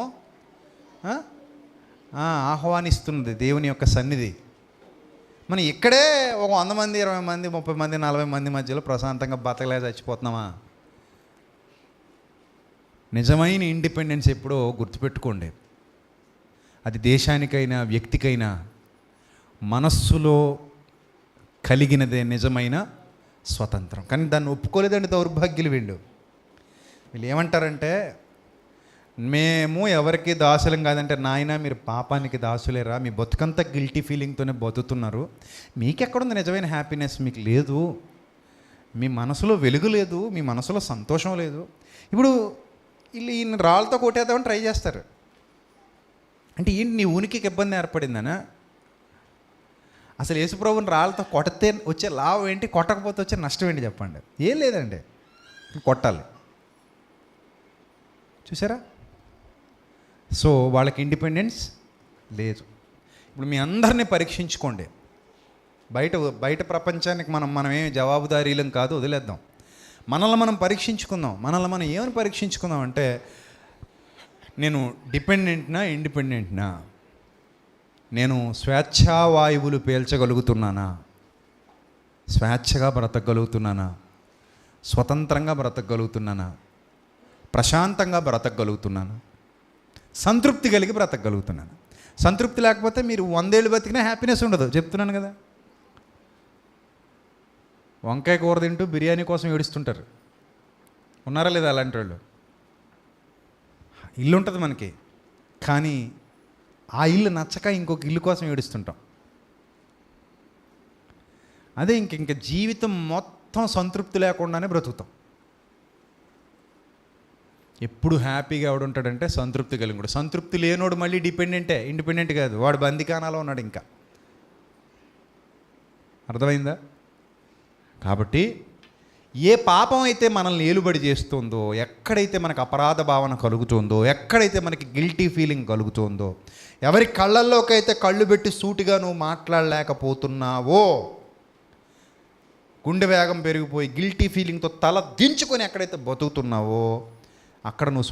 ఆహ్వానిస్తున్నది దేవుని యొక్క సన్నిధి. మనం ఇక్కడే ఒక 100 మంది, 20 మంది, 30 మంది, 40 మంది మధ్యలో ప్రశాంతంగా బతకలే చచ్చిపోతున్నామా? నిజమైన ఇండిపెండెన్స్ ఎప్పుడో గుర్తుపెట్టుకోండి. అది దేశానికైనా వ్యక్తికైనా మనస్సులో కలిగినదే నిజమైన స్వతంత్రం. కానీ దాన్ని ఒప్పుకోలేదండి దౌర్భాగ్యులు. వీళ్ళు ఏమంటారంటే, మేము ఎవరికి దాసులం కాదంటే, నాయన మీరు పాపానికి దాసులేరా, మీ బతుకంతా గిల్టీ ఫీలింగ్తోనే బతుకుతున్నారు, మీకెక్కడుంది నిజమైన హ్యాపీనెస్? మీకు లేదు, మీ మనసులో వెలుగు లేదు, మీ మనసులో సంతోషం లేదు. ఇప్పుడు వీళ్ళు ఈయన రాళ్ళతో కొట్టేద్దామని ట్రై చేస్తారు. అంటే ఏంటి, నీ ఉనికికి ఇబ్బంది ఏర్పడిందనా? అసలు యేసుప్రభుని రాళ్ళతో కొడితే వచ్చే లాభం ఏంటి? కొట్టకపోతే వచ్చే నష్టం ఏంటి చెప్పండి? ఏం లేదండి, కొట్టాలి. చూసారా? సో వాళ్ళకి ఇండిపెండెన్స్ లేదు. ఇప్పుడు మీ అందరినీ పరీక్షించుకోండి. బయట ప్రపంచానికి మనమేమి జవాబుదారీలం కాదు, వదిలేద్దాం. మనల్ని మనం పరీక్షించుకుందాం. మనల్ని మనం ఏమని పరీక్షించుకుందాం అంటే, నేను డిపెండెంట్నా, ఇండిపెండెంట్నా? నేను స్వేచ్ఛావాయువులు పీల్చగలుగుతున్నానా? స్వేచ్ఛగా బ్రతకగలుగుతున్నానా? స్వతంత్రంగా బ్రతకగలుగుతున్నానా? ప్రశాంతంగా బ్రతకగలుగుతున్నానా? సంతృప్తి కలిగి బ్రతకగలుగుతున్నాను? సంతృప్తి లేకపోతే మీరు 100 ఏళ్ళు బతికినా హ్యాపీనెస్ ఉండదు, చెప్తున్నాను కదా. వంకాయ కూర తింటూ బిర్యానీ కోసం ఏడుస్తుంటారు, ఉన్నారా లేదా అలాంటి వాళ్ళు? ఇల్లు ఉంటుంది మనకి, కానీ ఆ ఇల్లు నచ్చక ఇంకొక ఇల్లు కోసం ఏడుస్తుంటాం. అదే ఇంక జీవితం మొత్తం సంతృప్తి లేకుండానే బ్రతుకుతాం. ఎప్పుడు హ్యాపీగా ఎవడుంటాడంటే సంతృప్తి కలిగినోడు. సంతృప్తి లేనోడు మళ్ళీ ఇండిపెండెంట్ కాదు, వాడు బందికానాలో ఉన్నాడు ఇంకా. అర్థమైందా? కాబట్టి ఏ పాపం అయితే మనల్ని ఏలుబడి చేస్తుందో, ఎక్కడైతే మనకు అపరాధ భావన కలుగుతుందో, ఎక్కడైతే మనకి గిల్టీ ఫీలింగ్ కలుగుతుందో, ఎవరి కళ్ళల్లోకైతే కళ్ళు పెట్టి సూటిగా నువ్వు మాట్లాడలేకపోతున్నావో, గుండె వేగం పెరిగిపోయి గిల్టీ ఫీలింగ్తో తల దించుకొని ఎక్కడైతే బతుకుతున్నావో అక్కడ నువ్వు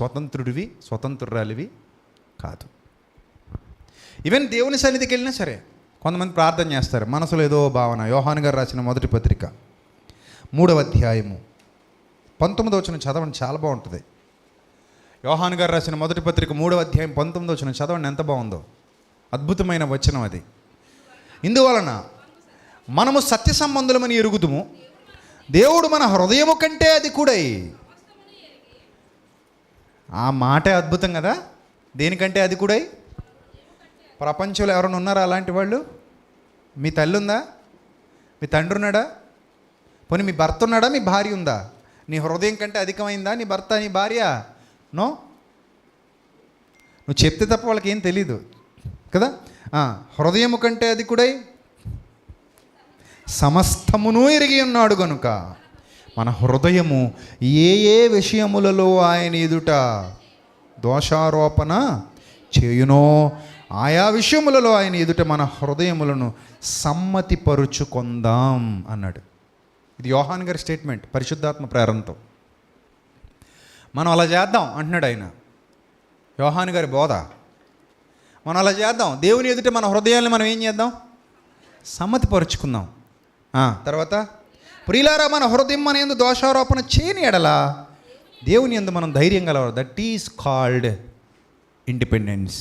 స్వతంత్రురాలివి కాదు. ఈవెన్ దేవుని సన్నిధికి వెళ్ళినా సరే కొంతమంది ప్రార్థన చేస్తారు, మనసులో ఏదో భావన. యోహాను గారు రాసిన మొదటి పత్రిక 3వ అధ్యాయము 19వ వచనం చదవండి, చాలా బాగుంటుంది. యోహాను గారు రాసిన మొదటి పత్రిక 3వ అధ్యాయం 19వ వచనం చదవండి, ఎంత బాగుందో. అద్భుతమైన వచనం అది. ఇందువలన మనము సత్య సంబంధులమని ఎరుగుదుము, దేవుడు మన హృదయము కంటే అధికుడై. ఆ మాటే అద్భుతం కదా. దేనికంటే అధికుడై? ప్రపంచంలో ఎవరైనా ఉన్నారా అలాంటి వాళ్ళు? మీ తల్లి ఉందా? మీ తండ్రి ఉన్నాడా? పోనీ మీ భర్త ఉన్నాడా? మీ భార్య ఉందా? నీ హృదయం కంటే అధికమైందా నీ భర్త, నీ భార్య? నో. నువ్వు చెప్తే తప్ప వాళ్ళకి ఏం తెలీదు కదా. హృదయము కంటే అధికుడై సమస్తమును ఎరిగి ఉన్నాడు గనుక మన హృదయము ఏ విషయములలో ఆయన ఎదుట దోషారోపణ చేయునో ఆయా విషయములలో ఆయన ఎదుట మన హృదయములను సమ్మతిపరుచుకొందాం అన్నాడు. ఇది యోహాన్ గారి స్టేట్మెంట్ పరిశుద్ధాత్మ ప్రేరణతో. మనం అలా చేద్దాం అంటున్నాడు ఆయన. యోహాన్ గారి బోధ. మనం అలా చేద్దాం. దేవుని ఎదుట మన హృదయాన్ని మనం ఏం చేద్దాం? సమ్మతిపరుచుకుందాం. తర్వాత ప్రియులారా, మన హృదయం మన యందు దోషారోపణ చేయని ఎడలా దేవుని యందు మనం ధైర్యం గలవారు. That is called independence.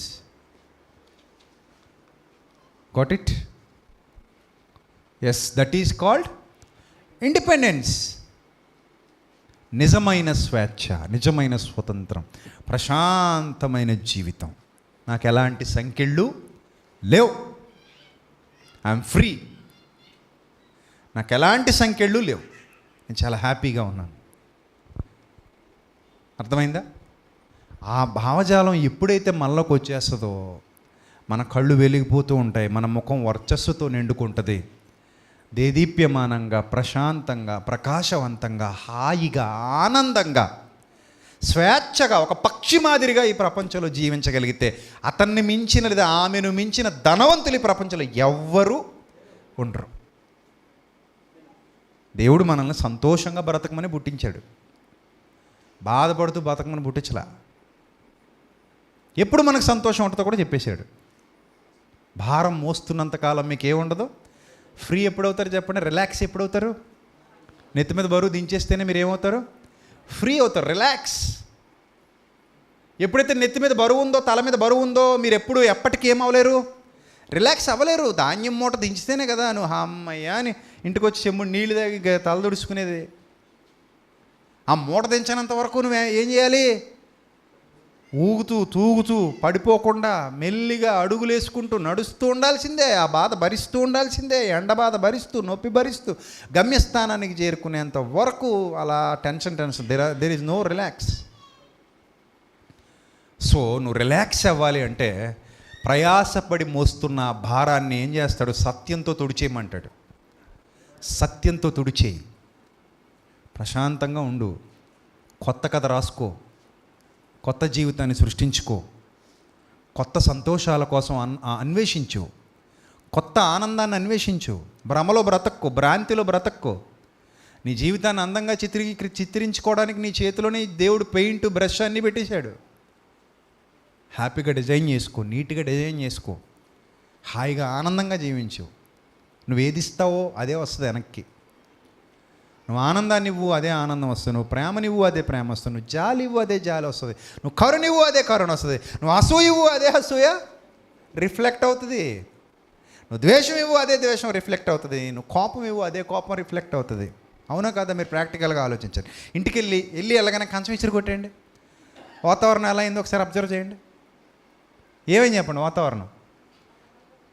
Got it? Yes, that is called independence. నిజమైన స్వేచ్ఛ, నిజమైన స్వతంత్రం, ప్రశాంతమైన జీవితం. నాకు ఎలాంటి సంకెళ్ళు లేవు. I'm free. నాకు ఎలాంటి సంకెళ్ళు లేవు. నేను చాలా హ్యాపీగా ఉన్నాను. అర్థమైందా? ఆ భావజాలం ఎప్పుడైతే మనలోకి వచ్చేస్తుందో మన కళ్ళు వెలిగిపోతూ ఉంటాయి, మన ముఖం వర్చస్సుతో నిండుకుంటుంది. దేదీప్యమానంగా, ప్రశాంతంగా, ప్రకాశవంతంగా, హాయిగా, ఆనందంగా, స్వేచ్ఛగా, ఒక పక్షి మాదిరిగా ఈ ప్రపంచంలో జీవించగలిగితే అతన్ని మించిన లేదా ఆమెను మించిన ధనవంతులు ఈ ప్రపంచంలో ఎవ్వరూ ఉండరు. దేవుడు మనల్ని సంతోషంగా బ్రతకమని పుట్టించాడు, బాధపడుతూ బ్రతకమని పుట్టించలా. ఎప్పుడు మనకు సంతోషం ఉంటుందో కూడా చెప్పేశాడు. భారం మోస్తున్నంతకాలం మీకు ఏముండదు. ఫ్రీ ఎప్పుడవుతారు చెప్పండి? రిలాక్స్ ఎప్పుడవుతారు? నెత్తి మీద బరువు దించేస్తేనే మీరు ఏమవుతారు? ఫ్రీ అవుతారు, రిలాక్స్. ఎప్పుడైతే నెత్తి మీద బరువు ఉందో, తల మీద బరువు ఉందో, మీరు ఎప్పటికీ ఏమవ్వలేరు? రిలాక్స్ అవ్వలేరు. ధాన్యం మూట దించితేనే కదా నువ్వు అమ్మయ్య అని ఇంటికి వచ్చి చెమ్ముడు నీళ్ళు తాగి తల దుడుచుకునేది. ఆ మూట దించినంత వరకు నువ్వు ఏం చేయాలి? ఊగుతూ తూగుతూ పడిపోకుండా మెల్లిగా అడుగులేసుకుంటూ నడుస్తూ ఉండాల్సిందే. ఆ బాధ భరిస్తూ ఉండాల్సిందే. ఎండ బాధ భరిస్తూ, నొప్పి భరిస్తూ గమ్యస్థానానికి చేరుకునేంత వరకు అలా tension. There is no relax. So నువ్వు రిలాక్స్ అవ్వాలి అంటే ప్రయాసపడి మోస్తున్న భారాన్ని ఏం చేస్తాడు? సత్యంతో తుడిచేయమంటాడు. సత్యంతో తుడిచేయి, ప్రశాంతంగా ఉండు, కొత్త కథ రాసుకో, కొత్త జీవితాన్ని సృష్టించుకో, కొత్త సంతోషాల కోసం అన్వేషించు, కొత్త ఆనందాన్ని అన్వేషించు. భ్రమలో బ్రతక్కో, భ్రాంతిలో బ్రతక్కో. నీ జీవితాన్ని అందంగా చిత్రించుకోవడానికి నీ చేతిలోనే దేవుడు పెయింట్, బ్రష్ అన్నీ పెట్టేశాడు. హ్యాపీగా డిజైన్ చేసుకో, నీట్గా డిజైన్ చేసుకో, హాయిగా ఆనందంగా జీవించు. నువ్వు ఏది ఇస్తావో అదే వస్తుంది వెనక్కి. నువ్వు ఆనందాన్ని ఇవ్వు, అదే ఆనందం వస్తుంది. నువ్వు ప్రేమనివ్వు, అదే ప్రేమ వస్తుంది. నువ్వు జాలి ఇవ్వు, అదే జాలి వస్తుంది. నువ్వు కరుణివ్వు, అదే కరుణ వస్తుంది. నువ్వు అసూయ ఇవ్వు, అదే అసూయ రిఫ్లెక్ట్ అవుతుంది. నువ్వు ద్వేషం ఇవ్వు, అదే ద్వేషం రిఫ్లెక్ట్ అవుతుంది. నువ్వు కోపం ఇవ్వు, అదే కోపం రిఫ్లెక్ట్ అవుతుంది. అవునా కదా? మీరు ప్రాక్టికల్గా ఆలోచించండి. ఇంటికి వెళ్ళి వెళ్ళగానే కంచం ఇచ్చి కొట్టేయండి. వాతావరణం ఎలా అయిందో ఒకసారి అబ్జర్వ్ చేయండి. ఏమని చెప్పండి? వాతావరణం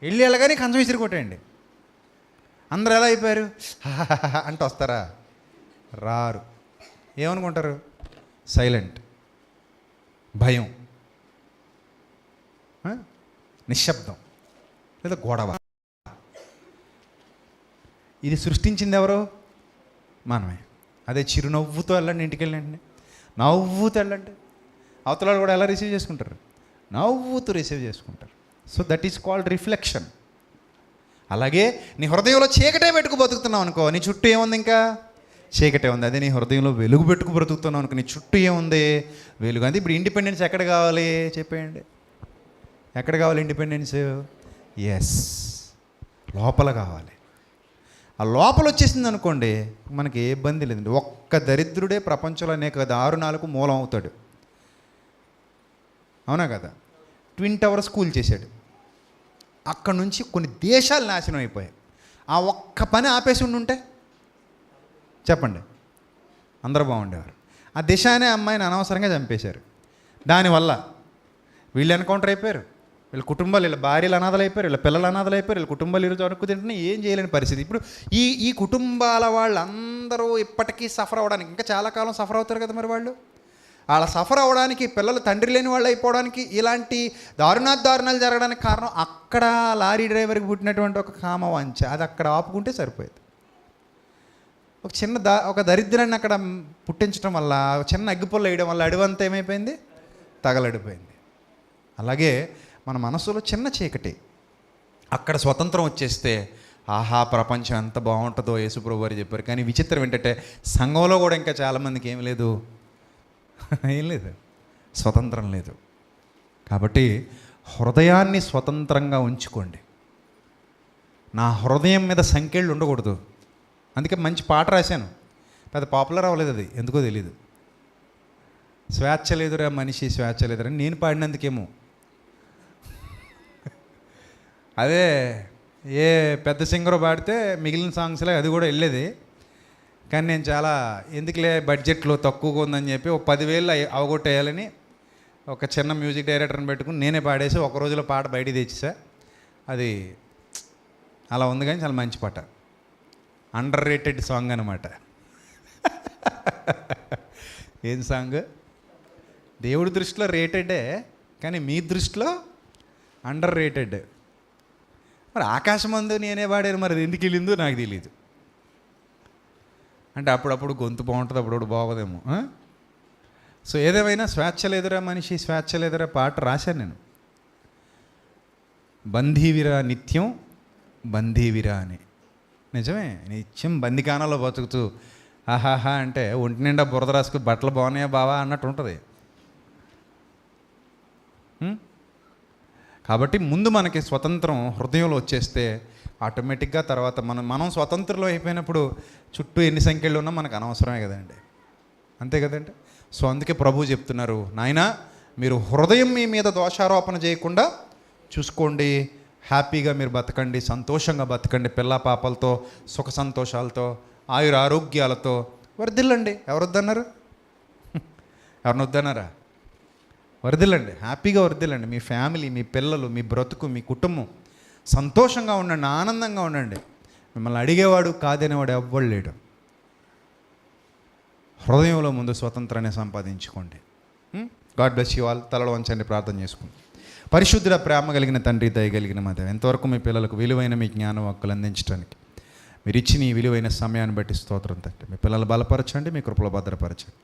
వెళ్ళగానే కంచం ఇసిరి కొట్టేయండి. అందరూ ఎలా అయిపోయారు అంటే వస్తారా? రారు. ఏమనుకుంటారు? సైలెంట్. భయం, నిశ్శబ్దం లేదా గొడవ. ఇది సృష్టించింది ఎవరు? మనమే. అదే చిరునవ్వుతో వెళ్ళండి, ఇంటికి వెళ్ళండి, నవ్వుతూ వెళ్ళండి, అవతల కూడా ఎలా రిసీవ్ చేసుకుంటారు? నవ్వుతూ రిసీవ్ చేసుకుంటారు. So that is called reflection. అలాగే నీ హృదయంలో చీకటే పెట్టుకు బతుకుతున్నావు అనుకో, నీ చుట్టూ ఏముంది? ఇంకా చీకటే ఉంది. అదే నీ హృదయంలో వెలుగు పెట్టుకు బ్రతుకుతున్నావు అనుకో, నీ చుట్టూ ఏముంది? వెలుగు. అంటే ఇప్పుడు ఇండిపెండెన్స్ ఎక్కడ కావాలి చెప్పేయండి? ఎక్కడ కావాలి ఇండిపెండెన్స్? ఎస్, లోపల కావాలి. ఆ లోపల వచ్చేసింది అనుకోండి, మనకి ఏ ఇబ్బంది లేదండి. ఒక్క దరిద్రుడే ప్రపంచంలో అనేక దారుణాలకు మూలం అవుతాడు. అవునా కదా? ట్విన్ టవర్ స్కూల్ చేశాడు, అక్కడ నుంచి కొన్ని దేశాలు నాశనం అయిపోయాయి. ఆ ఒక్క పని ఆపేసి ఉండుంటే చెప్పండి, అందరూ బాగుండేవారు. ఆ దిశ అనే అమ్మాయిని అనవసరంగా చంపేశారు. దానివల్ల వీళ్ళు ఎన్కౌంటర్ అయిపోయారు, వీళ్ళ కుటుంబాలు, వీళ్ళ భార్యలు అనాథలు అయిపోయారు, వీళ్ళ పిల్లలు అనాథలు అయిపోయారు, వీళ్ళ కుటుంబాలు ఈరోజు అడుక్కు తింటున్నా ఏం చేయలేని పరిస్థితి. ఇప్పుడు ఈ కుటుంబాల వాళ్ళందరూ ఇప్పటికీ సఫర్ అవ్వడానికి, ఇంకా చాలా కాలం సఫర్ అవుతారు కదా మరి వాళ్ళు. వాళ్ళ సఫర్ అవ్వడానికి, పిల్లలు తండ్రి లేని వాళ్ళు అయిపోవడానికి, ఇలాంటి దారుణాలు జరగడానికి కారణం అక్కడ లారీ డ్రైవర్కి పుట్టినటువంటి ఒక కామవాంఛ. అది అక్కడ ఆపుకుంటే సరిపోయేది. ఒక చిన్న ఒక దరిద్రాన్ని అక్కడ పుట్టించడం వల్ల, చిన్న అగ్గిపుల్ల వేయడం వల్ల అడివంతా ఏమైపోయింది? తగలడిపోయింది. అలాగే మన మనసులో చిన్న చీకటి, అక్కడ స్వతంత్రం వచ్చేస్తే ఆహా ప్రపంచం ఎంత బాగుంటుందో యేసుప్రభు వారు చెప్పారు. కానీ విచిత్రం ఏంటంటే సంఘంలో కూడా ఇంకా చాలామందికి ఏం లేదు, స్వతంత్రం లేదు. కాబట్టి హృదయాన్ని స్వతంత్రంగా ఉంచుకోండి. నా హృదయం మీద సంకెళ్ళు ఉండకూడదు. అందుకే మంచి పాట రాశాను, పెద్ద పాపులర్ అవ్వలేదు అది, ఎందుకో తెలీదు. స్వేచ్ఛ లేదురా మనిషి, స్వేచ్ఛ లేదురా నేను పాడినందుకేమో. అదే ఏ పెద్ద సింగర్ పాడితే మిగిలిన సాంగ్స్లో అది కూడా వెళ్ళేది. కానీ నేను చాలా ఎందుకులే బడ్జెట్లో తక్కువగా ఉందని చెప్పి ఒక 10,000 అవగొట్టేయాలని ఒక చిన్న మ్యూజిక్ డైరెక్టర్ని పెట్టుకుని నేనే పాడేసి ఒక రోజులో పాట బయటికి తెచ్చేసా. అది అలా ఉంది, కానీ చాలా మంచి పాట, అండర్ రేటెడ్ సాంగ్ అనమాట. ఏం సాంగ్? దేవుడి దృష్టిలో రేటెడే, కానీ మీ దృష్టిలో అండర్ రేటెడ్. మరి ఆకాశమందు నేనే పాడాను, మరి ఎందుకు వెళ్ళిందో నాకు తెలియదు. అంటే అప్పుడప్పుడు గొంతు బాగుంటుంది, అప్పుడప్పుడు బాగోదేమో. సో ఏదేమైనా స్వేచ్ఛ లేదురా మనిషి, స్వేచ్ఛ లేదురా పాట రాశాను నేను. బందీవిరా నిత్యం బందీవిరా అని. నిజమే, నిత్యం బందికానాలో బతుకుతూ ఆహాహా అంటే ఒంటి నిండా బురద రాసుకు బట్టలు బాగున్నాయా బావా అన్నట్టు ఉంటుంది. కాబట్టి ముందు మనకి స్వతంత్రం హృదయంలో వచ్చేస్తే ఆటోమేటిక్గా తర్వాత మనం స్వతంత్రంలో అయిపోయినప్పుడు చుట్టూ ఎన్ని సంఖ్యలు ఉన్నా మనకు అనవసరమే కదండి, అంతే కదండి. సో అందుకే ప్రభువు చెప్తున్నారు, నాయనా మీరు హృదయం మీ మీద దోషారోపణ చేయకుండా చూసుకోండి, హ్యాపీగా మీరు బతకండి, సంతోషంగా బతకండి, పిల్ల పాపలతో సుఖ సంతోషాలతో ఆయుర ఆరోగ్యాలతో వర్ధిల్లండి. ఎవరు వద్దన్నారు? ఎవరిని వద్దన్నారా? వర్ధిల్లండి, హ్యాపీగా వర్ధిల్లండి. మీ ఫ్యామిలీ, మీ పిల్లలు, మీ బ్రతుకు, మీ కుటుంబం సంతోషంగా ఉండండి, ఆనందంగా ఉండండి. మిమ్మల్ని అడిగేవాడు కాదనేవాడు ఎవ్వడు లేడు. హృదయంలో ముందు స్వతంత్రాన్ని సంపాదించుకోండి. God bless you all. తలలో వంచండి, ప్రార్థన చేసుకోండి. పరిశుద్ధుల ప్రేమ కలిగిన తండ్రి, దయగలిగిన మాత, ఎంతవరకు మీ పిల్లలకు విలువైన మీ జ్ఞానం హక్కులు అందించడానికి మీరు ఇచ్చిన ఈ విలువైన సమయాన్ని బట్టి స్తోత్రం తండ్రి. మీ పిల్లలు బలపరచండి, మీ కృపలో భద్రపరచండి.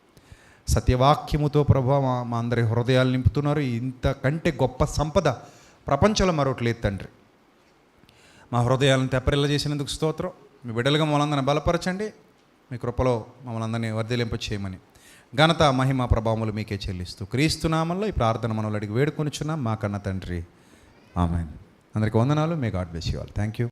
సత్యవాక్యముతో ప్రభావ మా అందరి హృదయాలు నింపుతున్నారు. ఇంతకంటే గొప్ప సంపద ప్రపంచంలో మరొకటి లేదు తండ్రి. మా హృదయాలను తెప్పరిల్ల చేసినందుకు స్తోత్రం. మీ బిడ్డలుగా మమ్మల్ని బలపరచండి, మీ కృపలో మమ్మల్ని అందరినీ వర్ధిలింప చేయమని ఘనత మహిమ ప్రభావములు మీకే చెల్లిస్తూ క్రీస్తు నామములో ఈ ప్రార్థన మనల్ని అడిగి వేడుకొనిచున్నాం మా కన్న తండ్రి, ఆమేన్. అందరికీ వందనాలు. May God bless you all. Thank you.